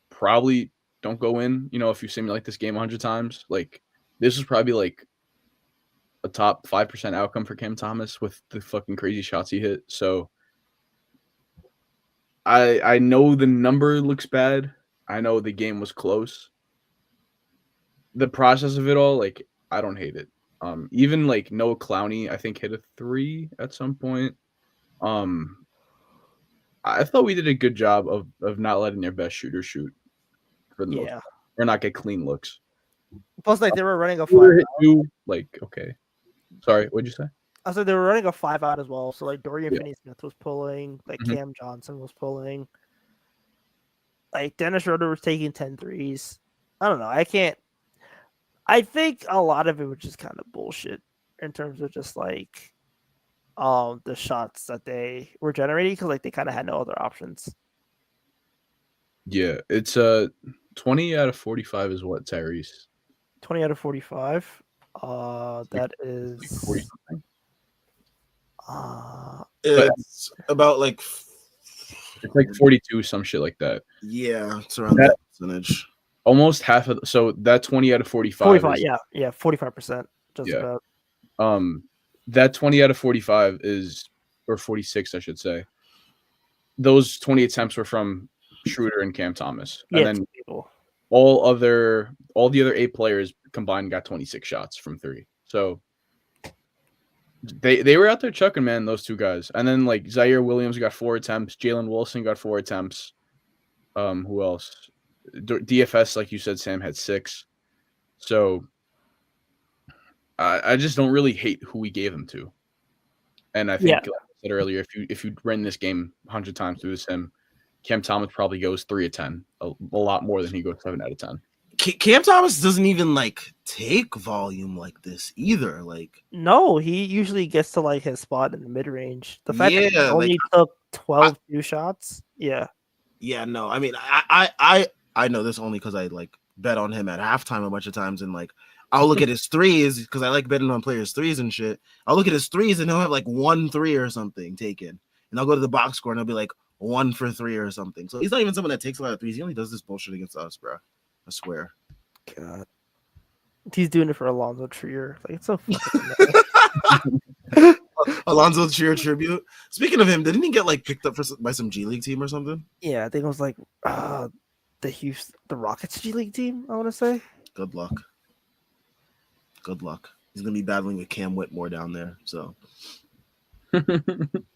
probably don't go in. If you simulate this game 100 times, like, this was probably like a top 5% outcome for Cam Thomas with the fucking crazy shots he hit. So I know the number looks bad. I know the game was close. The process of it all, like, I don't hate it. Even like Noah Clowney, I think, hit a 3 at some point. I thought we did a good job of not letting their best shooter shoot for the most part, or not get clean looks. Plus, like they were running a We were 5 hit too, like, okay. Sorry, what'd you say? I said they were running a 5 out as well. So like Dorian Yeah. Finney-Smith was pulling, like Mhm. Cam Johnson was pulling, like Dennis Schroeder was taking 10 threes. I don't know. I think a lot of it was just kind of bullshit in terms of just like the shots that they were generating because like they kind of had no other options. Yeah, it's 20 out of 45 is what, Tyrese? 20 out of 45. That Like is 40 something. It's about like It's like 42, some shit like that. Yeah, it's around that percentage. Almost half of so that 20 out of 45. 45, is, yeah, 45%. Just Yeah. about. That 20 out of 45 is, or 46, I should say. Those 20 attempts were from Schroeder and Cam Thomas, and then people. all the other 8 players combined got 26 shots from 3. So they were out there chucking, man, those two guys. And then like Zaire Williams got 4 attempts, Jalen Wilson got 4 attempts. Who else? DFS, like you said, Sam, had 6. So I just don't really hate who we gave them to. And I think, like I said earlier, if you ran this game 100 times through this sim, Cam Thomas probably goes 3 of 10, a lot more than he goes 7 out of 10. Cam Thomas doesn't even like take volume like this either. Like, no, he usually gets to like his spot in the mid range. The fact that he only took 12 shots, yeah, no. I mean, I know this only because I like bet on him at halftime a bunch of times, and like I'll look at his threes because I like betting on players' threes and shit. I'll look at his threes and he'll have like 1 3 or something taken, and I'll go to the box score and he'll be like 1 for 3 or something. So he's not even someone that takes a lot of threes. He only does this bullshit against us, bro. I swear. God, he's doing it for Alonzo Trier. Like it's so Alonzo Trier tribute. Speaking of him, didn't he get like picked up by some G League team or something? Yeah, I think it was like the Rockets G League team. I want to say. Good luck. Good luck. He's gonna be battling with Cam Whitmore down there. So.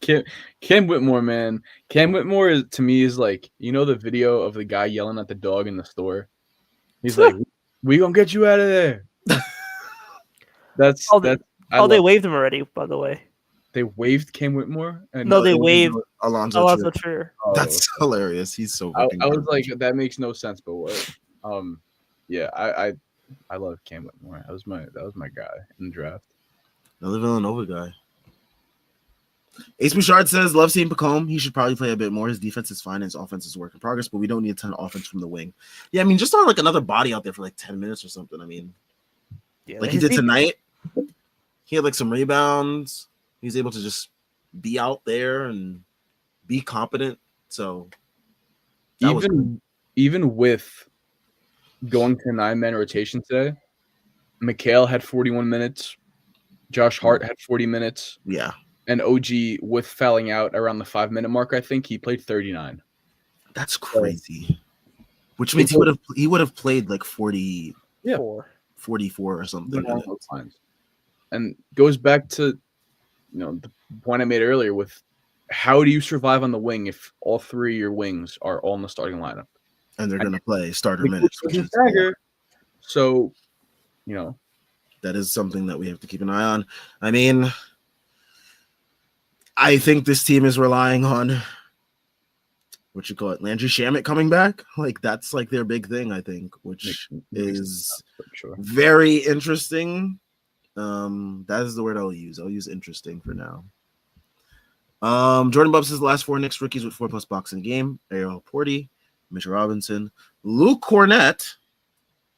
Cam Whitmore, man. Cam Whitmore is, to me, is like, the video of the guy yelling at the dog in the store. He's like, "We gonna get you out of there." They waived him already, by the way. They waived Cam Whitmore. And no, they waived Alonzo Trier. Oh, that's hilarious. He's so. I was like, that makes no sense, but what? Yeah, I love Cam Whitmore. That was my guy in the draft. Another Villanova guy. Ace Bouchard says, love seeing Pacome. He should probably play a bit more. His defense is fine. His offense is work in progress, but we don't need a ton of offense from the wing. Yeah, I mean, just on like another body out there for like 10 minutes or something. I mean, like he did tonight. He had like some rebounds. He was able to just be out there and be competent. So even with going to 9-man rotation today, Mikhail had 41 minutes. Josh Hart had 40 minutes. Yeah, And OG, with fouling out around the 5-minute mark, I think he played 39. that's crazy. Which means he would have played like 40, Yeah. 44 or something. Along those lines. And goes back to the point I made earlier with how do you survive on the wing if all three of your wings are all in the starting lineup? And they're going to play starter minutes. Which is so, that is something that we have to keep an eye on. I mean, I think this team is relying on Landry Shamet coming back. Like that's like their big thing, I think, which is very interesting. That is the word I'll use. I'll use interesting for now. Jordan Bubs is the last 4 Knicks rookies with 4+ blocks in a game. Ariel Porty, Mitchell Robinson, Luke Cornett,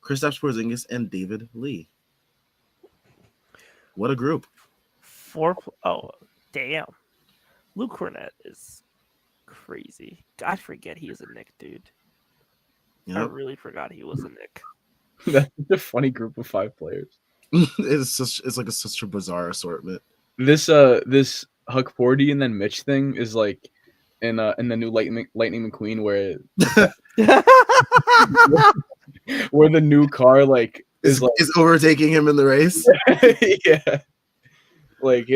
Kristaps Porzingis, and David Lee. What a group. 4. Oh, damn. Luke Cornett is crazy. I forget he's a Knick, dude. Yep. I really forgot he was a Knick. That's a funny group of 5 players. It's like such a bizarre assortment. This Huck Porty and then Mitch thing is like in the new Lightning McQueen where where the new car like is overtaking him in the race. Yeah, like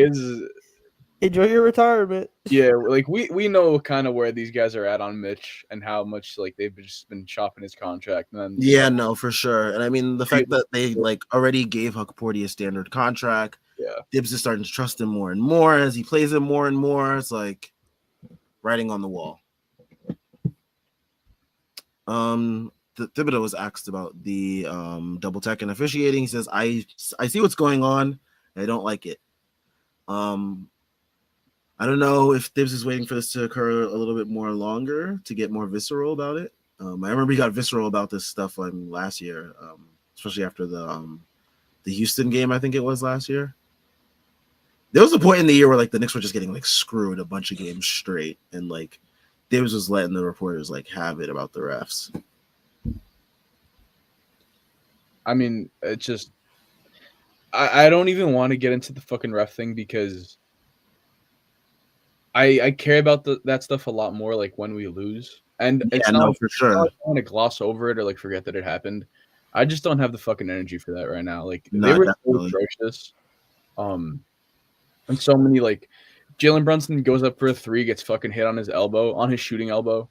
enjoy your retirement. Yeah, like we know kind of where these guys are at on Mitch and how much like they've just been chopping his contract. And then no, for sure. And I mean the fact that they like already gave Huck Porty a standard contract. Yeah, Dibs is starting to trust him more and more as he plays him more and more. It's like writing on the wall. Thibodeau was asked about the double tech and officiating. He says, I see what's going on. I don't like it. I don't know if Dibs is waiting for this to occur a little bit more longer to get more visceral about it. I remember he got visceral about this stuff last year, especially after the Houston game, I think it was last year. There was a point in the year where like the Knicks were just getting like screwed a bunch of games straight, and like Davis was letting the reporters like have it about the refs. I mean, it's just I don't even want to get into the fucking ref thing because I care about that stuff a lot more like when we lose. And it's not for sure. I don't want to gloss over it or like forget that it happened. I just don't have the fucking energy for that right now. Like they were so atrocious. And so many like Jalen Brunson goes up for a 3, gets fucking hit on his shooting elbow,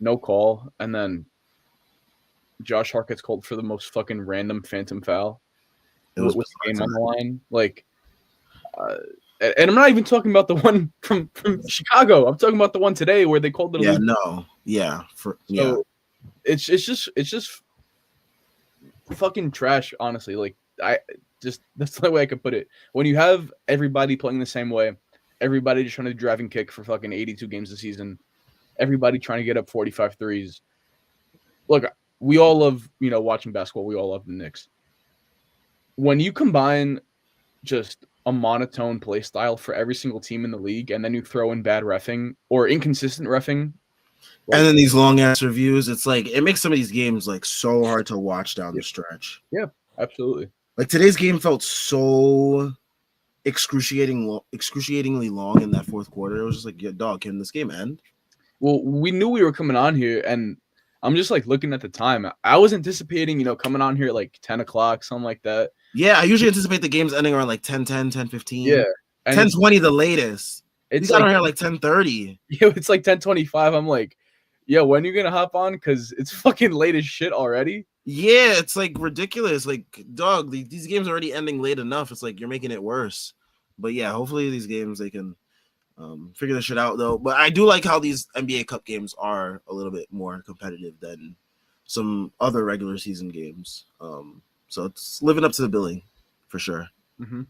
no call, and then Josh Hart gets called for the most fucking random phantom foul. It was the game on the line. Like, and I'm not even talking about the one from Chicago. I'm talking about the one today where they called it. It's just fucking trash. Honestly, like that's the way I could put it. When you have everybody playing the same way, everybody just trying to drive and kick for fucking 82 games a season, everybody trying to get up 45 threes. Look, we all love, watching basketball. We all love the Knicks. When you combine just a monotone play style for every single team in the league, and then you throw in bad reffing or inconsistent reffing, and then these long ass reviews, it's like it makes some of these games like so hard to watch down the stretch. Yeah, absolutely. Like today's game felt so excruciatingly long in that fourth quarter. It was just like, yeah, dog, can this game end? Well, we knew we were coming on here, and I'm just like looking at the time. I was anticipating, coming on here at like 10 o'clock, something like that. Yeah, I usually anticipate the games ending around like 10:10, 10:15. Yeah. 10:20 the latest. It's got on here like 10:30. Yeah, it's like 10:25. I'm like, yeah, when are you gonna hop on? Because it's fucking late as shit already. Yeah, it's like ridiculous. Like, dog, these games are already ending late enough. It's like you're making it worse. But yeah, hopefully these games they can figure this shit out though. But I do like how these NBA Cup games are a little bit more competitive than some other regular season games. So it's living up to the billing for sure. Mm-hmm.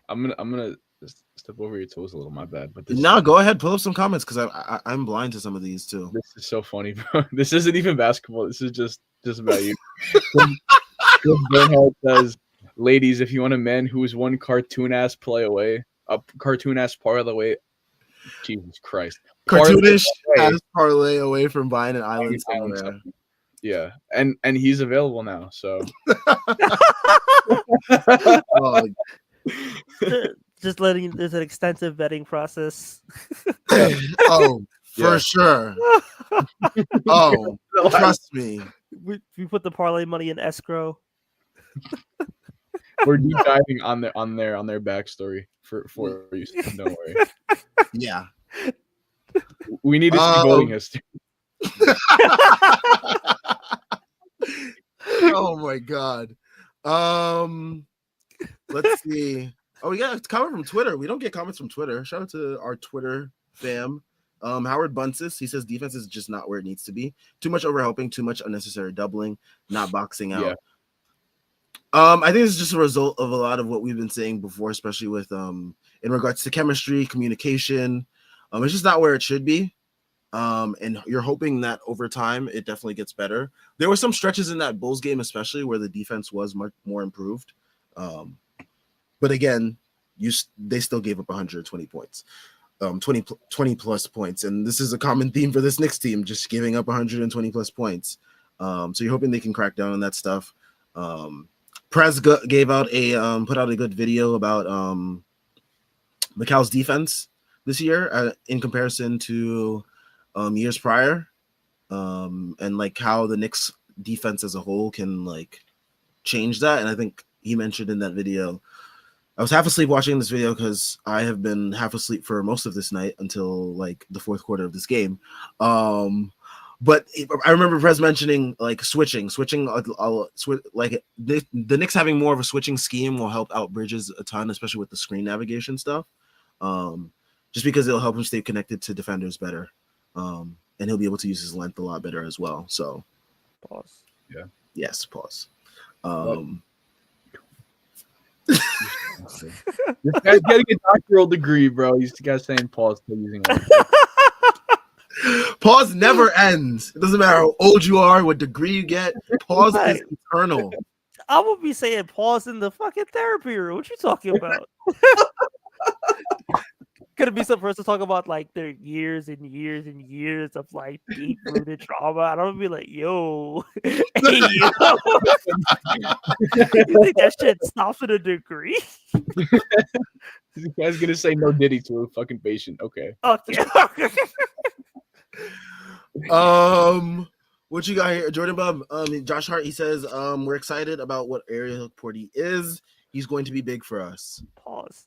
I'm gonna step over your toes a little. My bad, but go ahead, pull up some comments because I'm blind to some of these too. This is so funny, bro. This isn't even basketball. This is just about you. Bernhardt says, "Ladies, if you want a man who is one cartoon ass play away, a cartoon ass parlay away." Jesus Christ, cartoonish ass parlay away from buying an island somewhere. Yeah, and he's available now. So Oh, Just letting there's an extensive vetting process. oh, for Yeah. sure. Oh, trust me. We put the parlay money in escrow. we're deep diving on their backstory for you. So don't worry. Yeah. We need to see voting history. Oh my god. Let's see. Oh, we got a comment from Twitter. We don't get comments from Twitter. Shout out to our Twitter fam. Howard Bunces, he says defense is just not where it needs to be. Too much overhelping, too much unnecessary doubling, not boxing out. Yeah. I think it's just a result of a lot of what we've been saying before, especially with in regards to chemistry, communication. It's just not where it should be. And you're hoping that over time it definitely gets better. There were some stretches in that Bulls game, especially where the defense was much more improved. But again, they still gave up 120 points, 20 plus points, and this is a common theme for this Knicks team, just giving up 120 plus points. So you're hoping they can crack down on that stuff. Prez gave out put out a good video about Macau's defense this year in comparison to years prior, and like how the Knicks defense as a whole can like change that. And I think he mentioned in that video, I was half asleep watching this video because I have been half asleep for most of this night until like the fourth quarter of this game. But I remember Prez mentioning like switching, like the Knicks having more of a switching scheme will help out Bridges a ton, especially with the screen navigation stuff. Just because it'll help him stay connected to defenders better. And he'll be able to use his length a lot better as well. So Pause. Yeah. Yes, pause. This guy's getting a doctoral degree, bro. He's the guy saying pause still using one. Pause never ends. It doesn't matter how old you are, what degree you get. Pause is eternal. I would be saying pause in the fucking therapy room. What you talking about? Could it be some person talking about like their years and years and years of like deep rooted trauma? I don't be like, yo, hey, yo. You think that shit stops at a degree? This guy's gonna say no Diddy to a fucking patient. Okay. Okay. What you got here, Jordan Bub? Josh Hart. He says, we're excited about what Ariel Porty is. He's going to be big for us. Pause.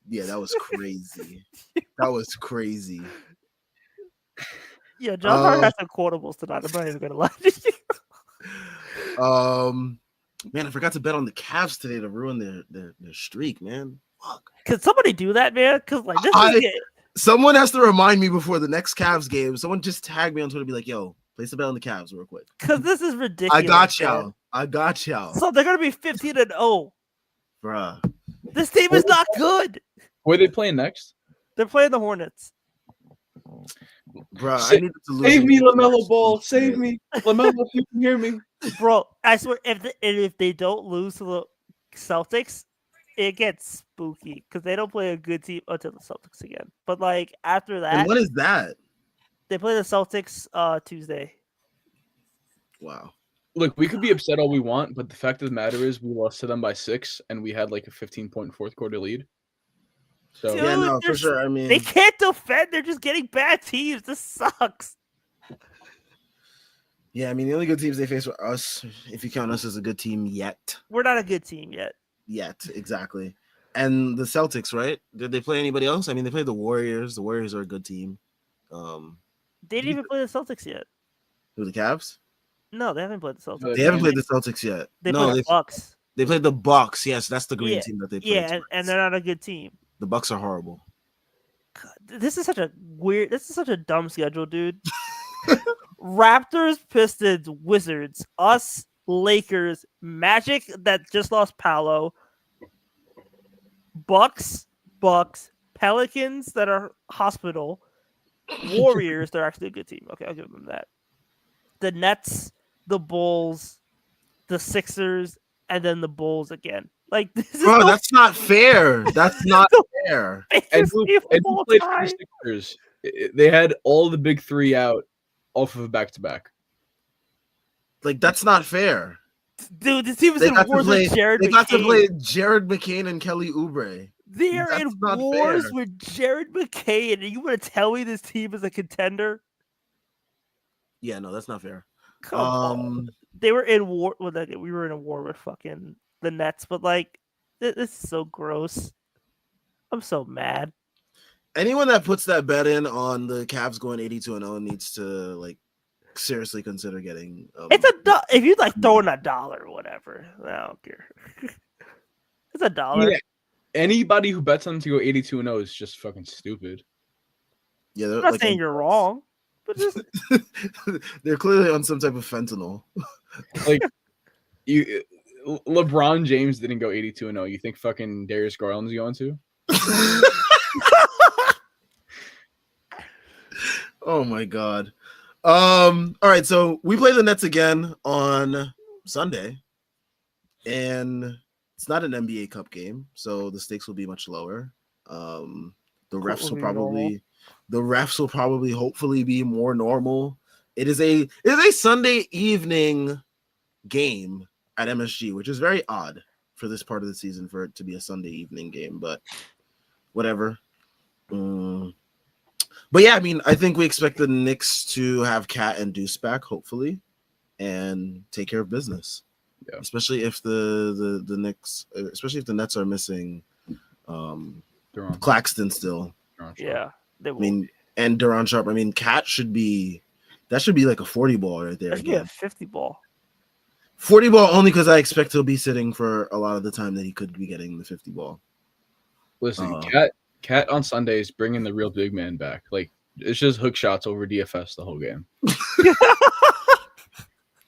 Yeah, that was crazy. That was crazy. Yeah, Josh Hart has some quotables tonight. I'm not even gonna lie to you. Man, I forgot to bet on the Cavs today to ruin their streak, man. Fuck. Could somebody do that, man? Because like this is someone has to remind me before the next Cavs game. Someone just tag me on Twitter, be like, "Yo, place a bet on the Cavs real quick." Because this is ridiculous. I got y'all. So they're gonna be 15-0, bruh. This team is not good. Who are they playing next? They're playing the Hornets. Bro, I need to lose. Save me, LaMelo Ball. Save me, LaMelo. If you can hear me, bro. I swear, if they don't lose to the Celtics, it gets spooky because they don't play a good team until the Celtics again. But like after that, and what is that? They play the Celtics Tuesday. Wow. Look, we could be upset all we want, but the fact of the matter is we lost to them by 6, and we had like a 15-point fourth quarter lead. So Dude, yeah, no, for sure. I mean, they can't defend. They're just getting bad teams. This sucks. Yeah, I mean, the only good teams they face were us, if you count us as a good team yet. We're not a good team yet. Yet, exactly. And the Celtics, right? Did they play anybody else? I mean, they played the Warriors. The Warriors are a good team. They didn't even play the Celtics yet. Who, the Cavs? No, they haven't played the Celtics. They haven't played the Celtics yet. They played the Bucks. They played the Bucks. Yes, that's the green team that they played. Yeah, and they're not a good team. The Bucks are horrible. God, this is such a dumb schedule, dude. Raptors, Pistons, Wizards, us, Lakers, Magic that just lost Paolo, Bucks, Pelicans that are hospital, Warriors, they're actually a good team. Okay, I'll give them that. The Nets, the Bulls, the Sixers, and then the Bulls again. Like, this is that's not fair. That's not fair. And who played for the Sixers? They had all the big three out off of a back-to-back. Like that's not fair. Dude, this team is They in got to wars play. with Jared They got to McCain. play Jared McCain and Kelly Oubre. They're That's in not wars fair. with Jared McCain, and you want to tell me this team is a contender? Yeah, no, that's not fair. Come on. They were in war. Well, we were in a war with fucking the Nets, but like, this is so gross. I'm so mad. Anyone that puts that bet in on the Cavs going 82-0 needs to like seriously consider getting. It's if you like throwing $1 or whatever, I don't care. It's $1. Yeah. Anybody who bets on to go 82-0 is just fucking stupid. Yeah, I'm not saying you're wrong, but just they're clearly on some type of fentanyl. Like LeBron James didn't go 82-0. You think fucking Darius Garland's going to? Oh my god. All right, so we play the Nets again on Sunday, and it's not an NBA Cup game, so the stakes will be much lower. The refs will probably hopefully be more normal. It is a Sunday evening game at MSG, which is very odd for this part of the season for it to be a Sunday evening game, but whatever. But yeah, I mean, I think we expect the Knicks to have Cat and Deuce back, hopefully, and take care of business. Yeah. Especially if the Knicks, especially if the Nets are missing Claxton still. Yeah, I mean, and Duran Sharp. I mean, Cat should be like a 40 ball right there. That should be a 50 ball. 40 ball only because I expect he'll be sitting for a lot of the time that he could be getting the 50 ball. Listen, Cat on Sundays bringing the real big man back. Like it's just hook shots over DFS the whole game.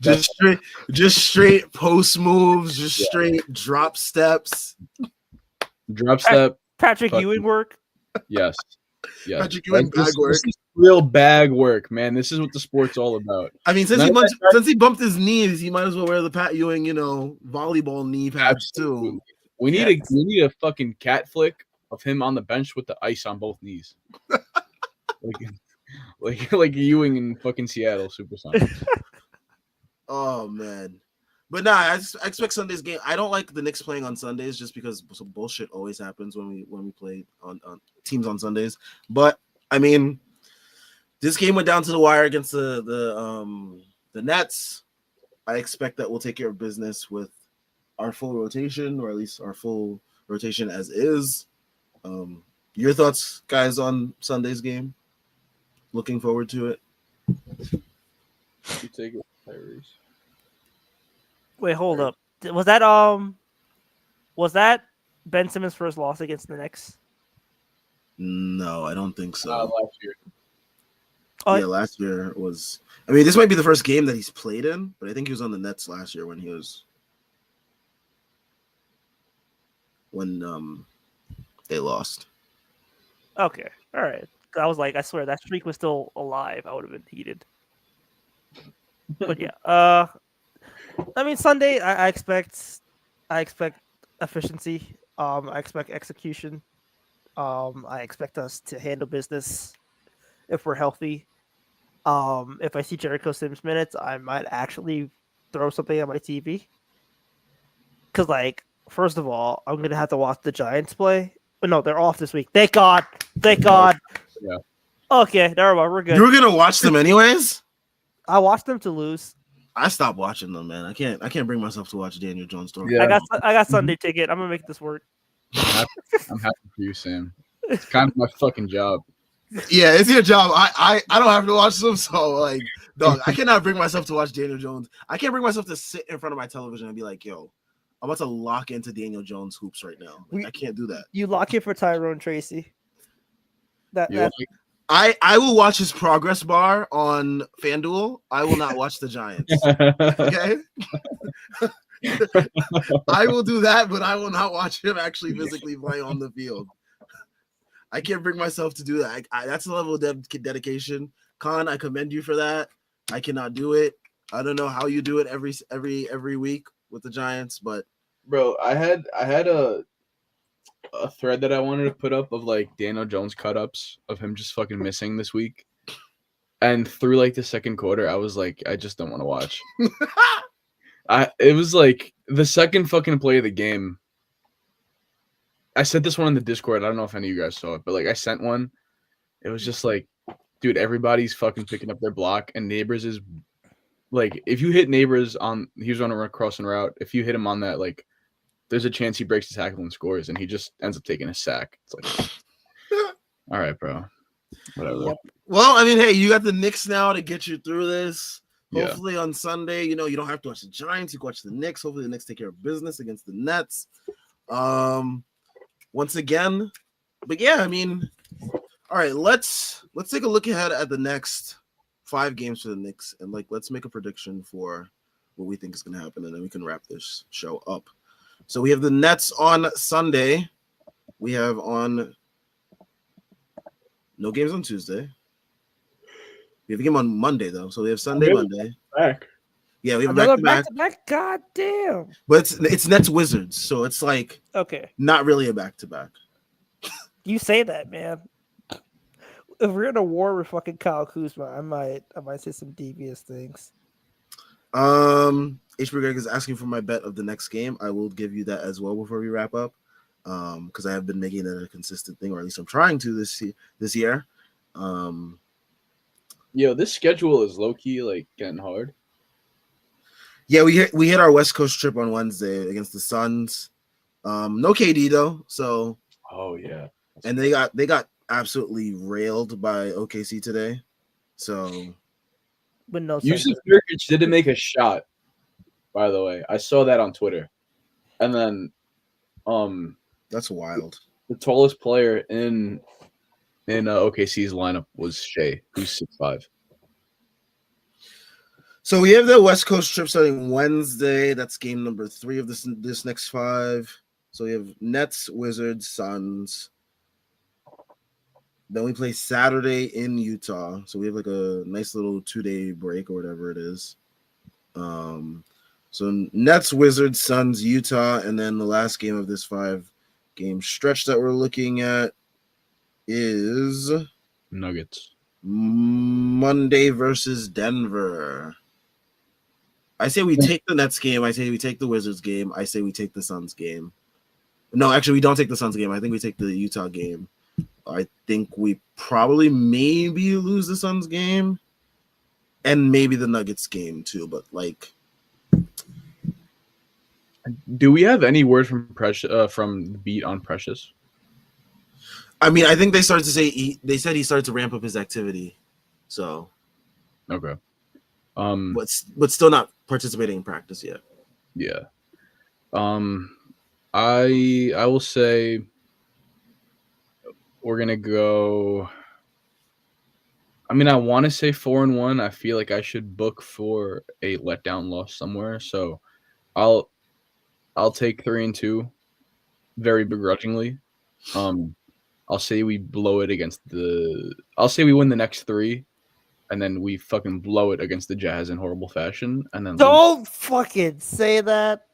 just straight post moves, just straight drop steps. Drop step. Patrick Ewing work. Yes. Patrick Ewing bag work. This is real bag work, man. This is what the sport's all about. I mean, since he bumped his knees, he might as well wear the Pat Ewing, volleyball knee pads too. We need a fucking cat flick of him on the bench with the ice on both knees. like Ewing in fucking Seattle Supersonics. Oh man. But nah, I expect Sunday's game. I don't like the Knicks playing on Sundays just because some bullshit always happens when we play on teams on Sundays. But I mean, this game went down to the wire against the Nets. I expect that we'll take care of business with our full rotation, or at least our full rotation as is. Your thoughts, guys, on Sunday's game? Looking forward to it. You take it, Tyrese. Wait, hold up. Was that Ben Simmons' first loss against the Knicks? No, I don't think so. Last year. Yeah, last year was. I mean, this might be the first game that he's played in, but I think he was on the Nets last year when they lost. Okay, all right. I was like, I swear that streak was still alive. I would have been heated. But yeah, I mean, Sunday, I expect efficiency. I expect execution. I expect us to handle business if we're healthy. If I see Jericho Sims minutes, I might actually throw something on my TV. Because, like, first of all, I'm going to have to watch the Giants play. But no, they're off this week. Thank God. Thank God. Yeah. Okay, never mind. We're good. You were going to watch them anyways? I watched them to lose. I stopped watching them, man. I can't bring myself to watch Daniel Jones story. Yeah. I got Sunday ticket. I'm gonna make this work. I'm happy for you, Sam. It's kind of my fucking job. Yeah, it's your job. I don't have to watch them, so like, dog, I cannot bring myself to watch Daniel Jones. I can't bring myself to sit in front of my television and be like, yo, I'm about to lock into Daniel Jones hoops right now. Like, I can't do that. You lock in for Tyrone Tracy. I will watch his progress bar on FanDuel. I will not watch the Giants. Okay? I will do that, but I will not watch him actually physically play on the field. I can't bring myself to do that. That's a level of dedication. Khan, I commend you for that. I cannot do it. I don't know how you do it every week with the Giants, but bro, I had a thread that I wanted to put up of like Daniel Jones cut ups of him just fucking missing this week. And through like the second quarter, I was like, I just don't want to watch. It was like the second fucking play of the game. I sent this one in the Discord. I don't know if any of you guys saw it, but like I sent one. It was just like, dude, everybody's fucking picking up their block, and Neighbors is like, if you hit Neighbors on, he was on a crossing route. If you hit him on that, like, there's a chance he breaks the tackle and scores, and he just ends up taking a sack. It's like, all right, bro, whatever. Yep. Well, I mean, hey, you got the Knicks now to get you through this. Yeah. Hopefully on Sunday, you don't have to watch the Giants. You can watch the Knicks. Hopefully the Knicks take care of business against the Nets. Once again, but yeah, I mean, all right, let's take a look ahead at the next 5 games for the Knicks, and like let's make a prediction for what we think is going to happen, and then we can wrap this show up. So we have the Nets on Sunday. We have on no games on Tuesday. We have a game on Monday though, so we have Sunday, Monday. Back. Yeah, we have Another back-to-back. God damn. But it's Nets Wizards, so it's like Okay. not really a back-to-back. You say that, man. If we're in a war with fucking Kyle Kuzma, I might say some devious things. HB Greg is asking for my bet of the next game. I will give you that as well before we wrap up. Because I have been making it a consistent thing, or at least I'm trying to this year. Yo, this schedule is low key like getting hard. Yeah, we hit our West Coast trip on Wednesday against the Suns. No KD though, so Oh yeah. and they got absolutely railed by OKC today. So But no Yusuf sense. Nurkic didn't make a shot, by the way. I saw that on Twitter. And then that's wild. the tallest player in OKC's lineup was Shea, who's 6'5". So we have the West Coast trip starting Wednesday. That's game number 3 of this next 5. So we have Nets, Wizards, Suns. Then we play Saturday in Utah. So we have like a nice little 2-day break or whatever it is. So Nets, Wizards, Suns, Utah, and then the last game of this 5-game stretch that we're looking at is Nuggets. Monday versus Denver. I say we take the Nets game. I say we take the Wizards game. I say we take the Suns game. No, actually, we don't take the Suns game. I think we take the Utah game. I think we probably maybe lose the Suns game and maybe the Nuggets game too. But like, Do we have any word from from the beat on Precious? I mean, I think they started to say they said he started to ramp up his activity. So Okay. but still not participating in practice yet. Yeah. I will say we're gonna go. I mean, I want to say 4-1. I feel like I should book for a letdown loss somewhere. So I'll take 3-2 very begrudgingly. I'll say we blow it against I'll say we win the next 3, and then we fucking blow it against the Jazz in horrible fashion, and then Don't fucking say that.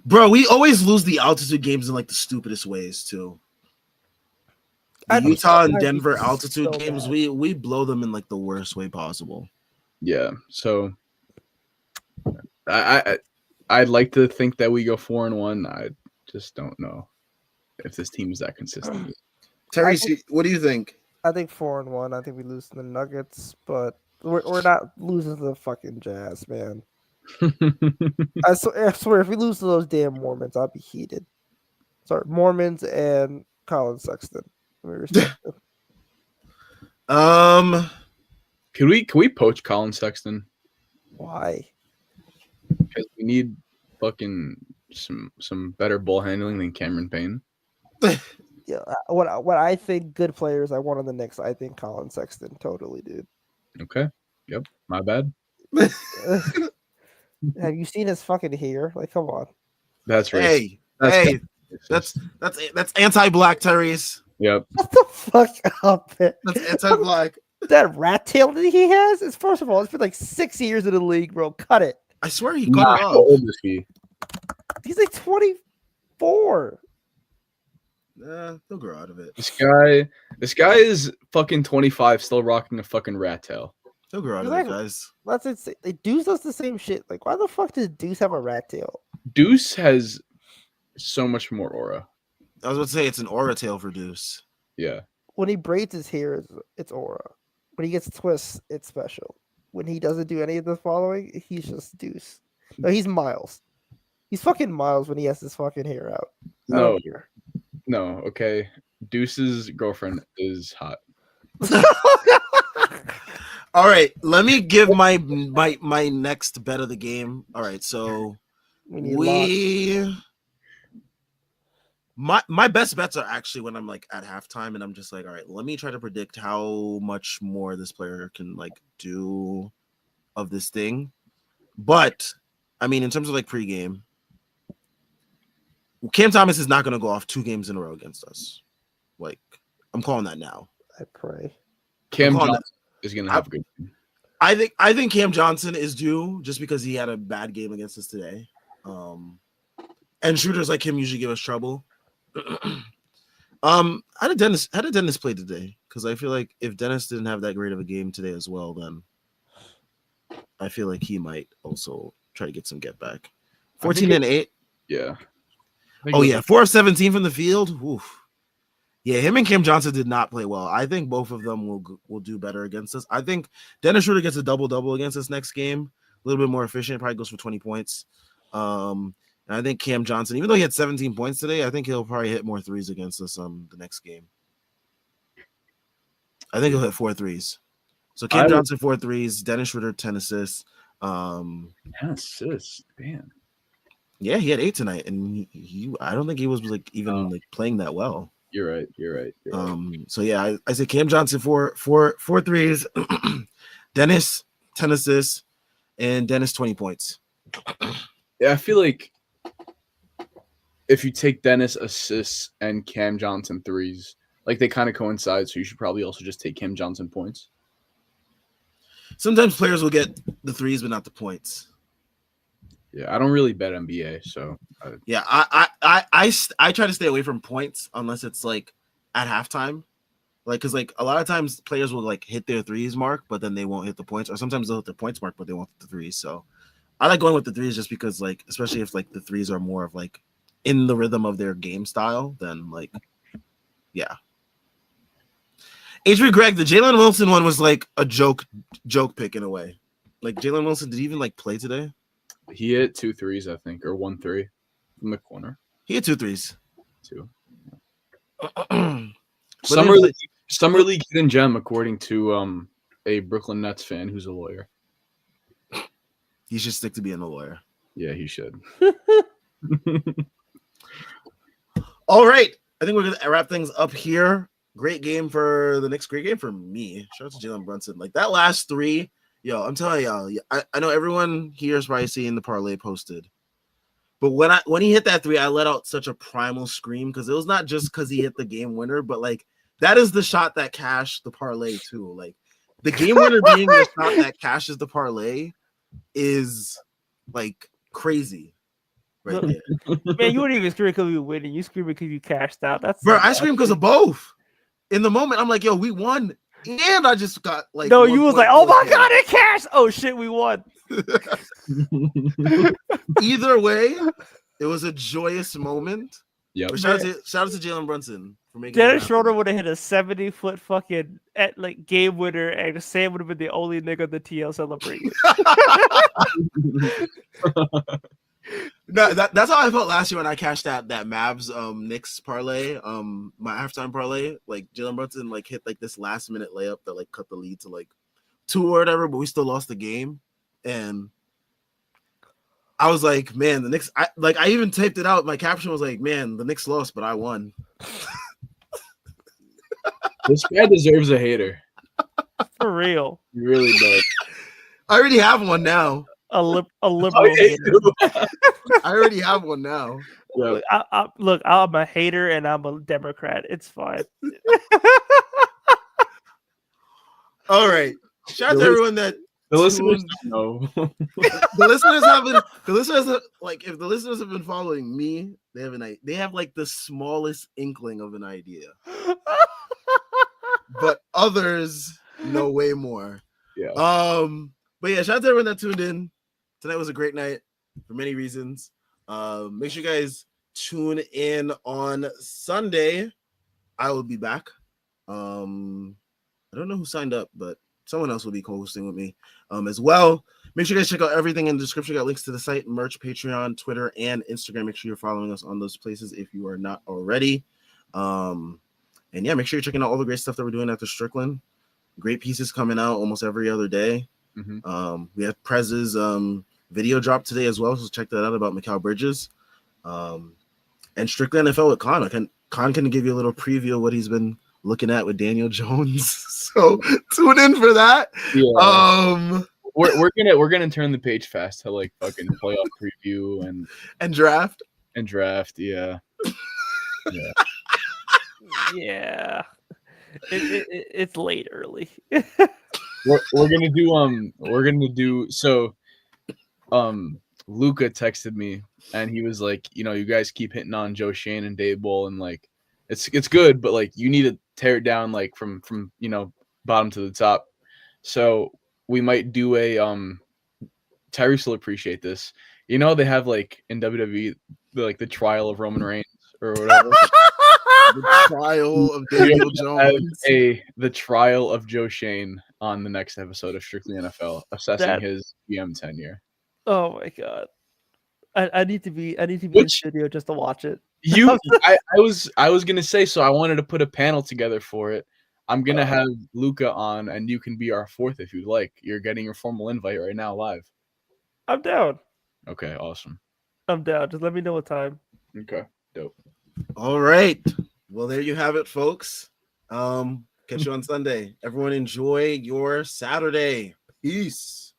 Bro, we always lose the altitude games in like the stupidest ways too. The Utah and Denver altitude games, we blow them in like the worst way possible. Yeah. So I'd like to think that we go 4-1. I just don't know if this team is that consistent. Terry, what do you think? I think 4-1. I think we lose to the Nuggets, but we're not losing to the fucking Jazz, man. I swear, if we lose to those damn Mormons, I'll be heated. Sorry, Mormons and Colin Sexton. Can we poach Colin Sexton? Why? Because we need fucking some better ball handling than Cameron Payne. Yeah, what I think good players I want on the Knicks. I think Colin Sexton, totally, dude. Okay. Yep. My bad. Have you seen his fucking hair? Like, come on. That's right. Hey, that's anti-black, Tyrese. Yep. What the fuck up, man? That's anti-black. That rat tail that he has is, first of all, it's been like 6 years in the league, bro. Cut it. I swear he cut it How off. old is he? He's like 24. He'll grow out of it. This guy is fucking 25, still rocking a fucking rat tail. He'll grow out of Like, it, guys. That's insane. Like, Deuce does the same shit. Like, why the fuck does Deuce have a rat tail? Deuce has so much more aura. I was about to say it's an aura tail for Deuce. Yeah. When he braids his hair, it's aura. When he gets twists, it's special. When he doesn't do any of the following, he's just Deuce. No, he's Miles. He's fucking Miles when he has his fucking hair out. I No, don't care. no, okay. Deuce's girlfriend is hot. All right, let me give my next bet of the game. All right, so my best bets are actually when I'm like at halftime and I'm just like, all right, let me try to predict how much more this player can like do of this thing. But I mean, in terms of like pregame, Cam Thomas is not going to go off 2 games in a row against us. Like, I'm calling that now. I pray. Cam Johnson is going to have a good game. I think Cam Johnson is due just because he had a bad game against us today. And shooters like him usually give us trouble. How did Dennis play today? Because I feel like if Dennis didn't have that great of a game today as well, then I feel like he might also try to get some get back. 14 and 8. Yeah. Oh yeah, 4 of 17 from the field. Oof. Yeah, him and Cam Johnson did not play well. I think both of them will do better against us. I think Dennis Schroeder gets a double against us next game. A little bit more efficient, probably goes for 20 points. And I think Cam Johnson, even though he had 17 points today, I think he'll probably hit more threes against us the next game. I think he'll hit 4 threes. So Cam Johnson 4 threes, Dennis Schroeder 10 assists. 10 assists, man. Yeah, he had 8 tonight, and he I don't think he was like even like playing that well. You're right. So yeah, I say Cam Johnson 4 threes, Dennis 10 assists, and Dennis 20 points. Yeah, I feel like if you take Dennis assists and Cam Johnson threes, like they kind of coincide, so you should probably also just take Cam Johnson points. Sometimes players will get the threes, but not the points. Yeah, I don't really bet NBA, so yeah, I try to stay away from points unless it's like at halftime, like because like a lot of times players will like hit their threes mark, but then they won't hit the points, or sometimes they'll hit the points mark, but they won't hit the threes. So I like going with the threes just because like especially if like the threes are more of like in the rhythm of their game style, then like yeah. H.B. Greg, the Jalen Wilson one was like a joke pick in a way. Like Jalen Wilson, did he even like play today? He hit 2 threes, I think, or 1 3 from the corner. He hit 2 threes. 2. Summer League hidden gem, according to a Brooklyn Nets fan who's a lawyer. He should stick to being a lawyer. Yeah, he should. All right. I think we're going to wrap things up here. Great game for the Knicks. Great game for me. Shout out to Jalen Brunson. Like that last 3. Yo, I'm telling y'all, I know everyone here is probably seeing the parlay posted. But when he hit that 3, I let out such a primal scream because it was not just because he hit the game winner, but like that is the shot that cashed the parlay too. Like the game winner being the shot that cashes the parlay is like crazy. Right there. Man, you wouldn't even scream because you winning. You scream because you cashed out. That's bro, I scream because of both. In the moment, I'm like, yo, we won. And I just got like no, you was like, oh my god, it cashed. Oh shit, we won. Either way, it was a joyous moment. Yeah. Shout out to Jalen Brunson for making. Dennis Schroeder would have hit a 70-foot fucking game winner, and Sam would have been the only nigga on the TL celebrating. No, that's how I felt last year when I cashed that Mavs Knicks parlay, my halftime parlay. Like Jalen Brunson like hit like this last minute layup that like cut the lead to like 2 or whatever, but we still lost the game. And I was like, man, the Knicks. I even typed it out. My caption was like, man, the Knicks lost, but I won. This guy deserves a hater. For real, He really does. I already have one now. A liberal. I already have one now. Yeah. Look, I'm a hater and I'm a Democrat. It's fine. All right. Shout out to everyone that the listeners know. The listeners like if the listeners have been following me, they have like the smallest inkling of an idea. But others know way more. Yeah. But yeah, shout out to everyone that tuned in. Tonight was a great night for many reasons. Make sure you guys tune in on Sunday. I will be back. I don't know who signed up, but someone else will be co-hosting with me as well. Make sure you guys check out everything in the description. Got links to the site, merch, Patreon, Twitter, and Instagram. Make sure you're following us on those places if you are not already. And yeah, make sure you're checking out all the great stuff that we're doing after Strickland. Great pieces coming out almost every other day. We have Prez's video drop today as well, so check that out about Mikal Bridges. And Strictly NFL with Con. Con can give you a little preview of what he's been looking at with Daniel Jones. So tune in for that. Yeah. We're gonna turn the page fast to like fucking playoff preview and draft. Yeah. Yeah. It's late early. we're gonna do so. Luca texted me and he was like, you guys keep hitting on Joe Shane and Dave Bull and like it's good, but like you need to tear it down like from bottom to the top. So we might do a Tyrese will appreciate this. They have like in WWE the trial of Roman Reigns or whatever. The trial of Daniel Jones. The trial of Joe Shane on the next episode of Strictly NFL, assessing his GM tenure. Oh my god. I need to be in studio just to watch it. I was gonna say, so I wanted to put a panel together for it. I'm gonna have Luca on and you can be our fourth if you'd like. You're getting your formal invite right now live. I'm down. Okay, awesome. I'm down. Just let me know what time. Okay, dope. All right. Well, there you have it, folks. Catch you on Sunday. Everyone enjoy your Saturday. Peace.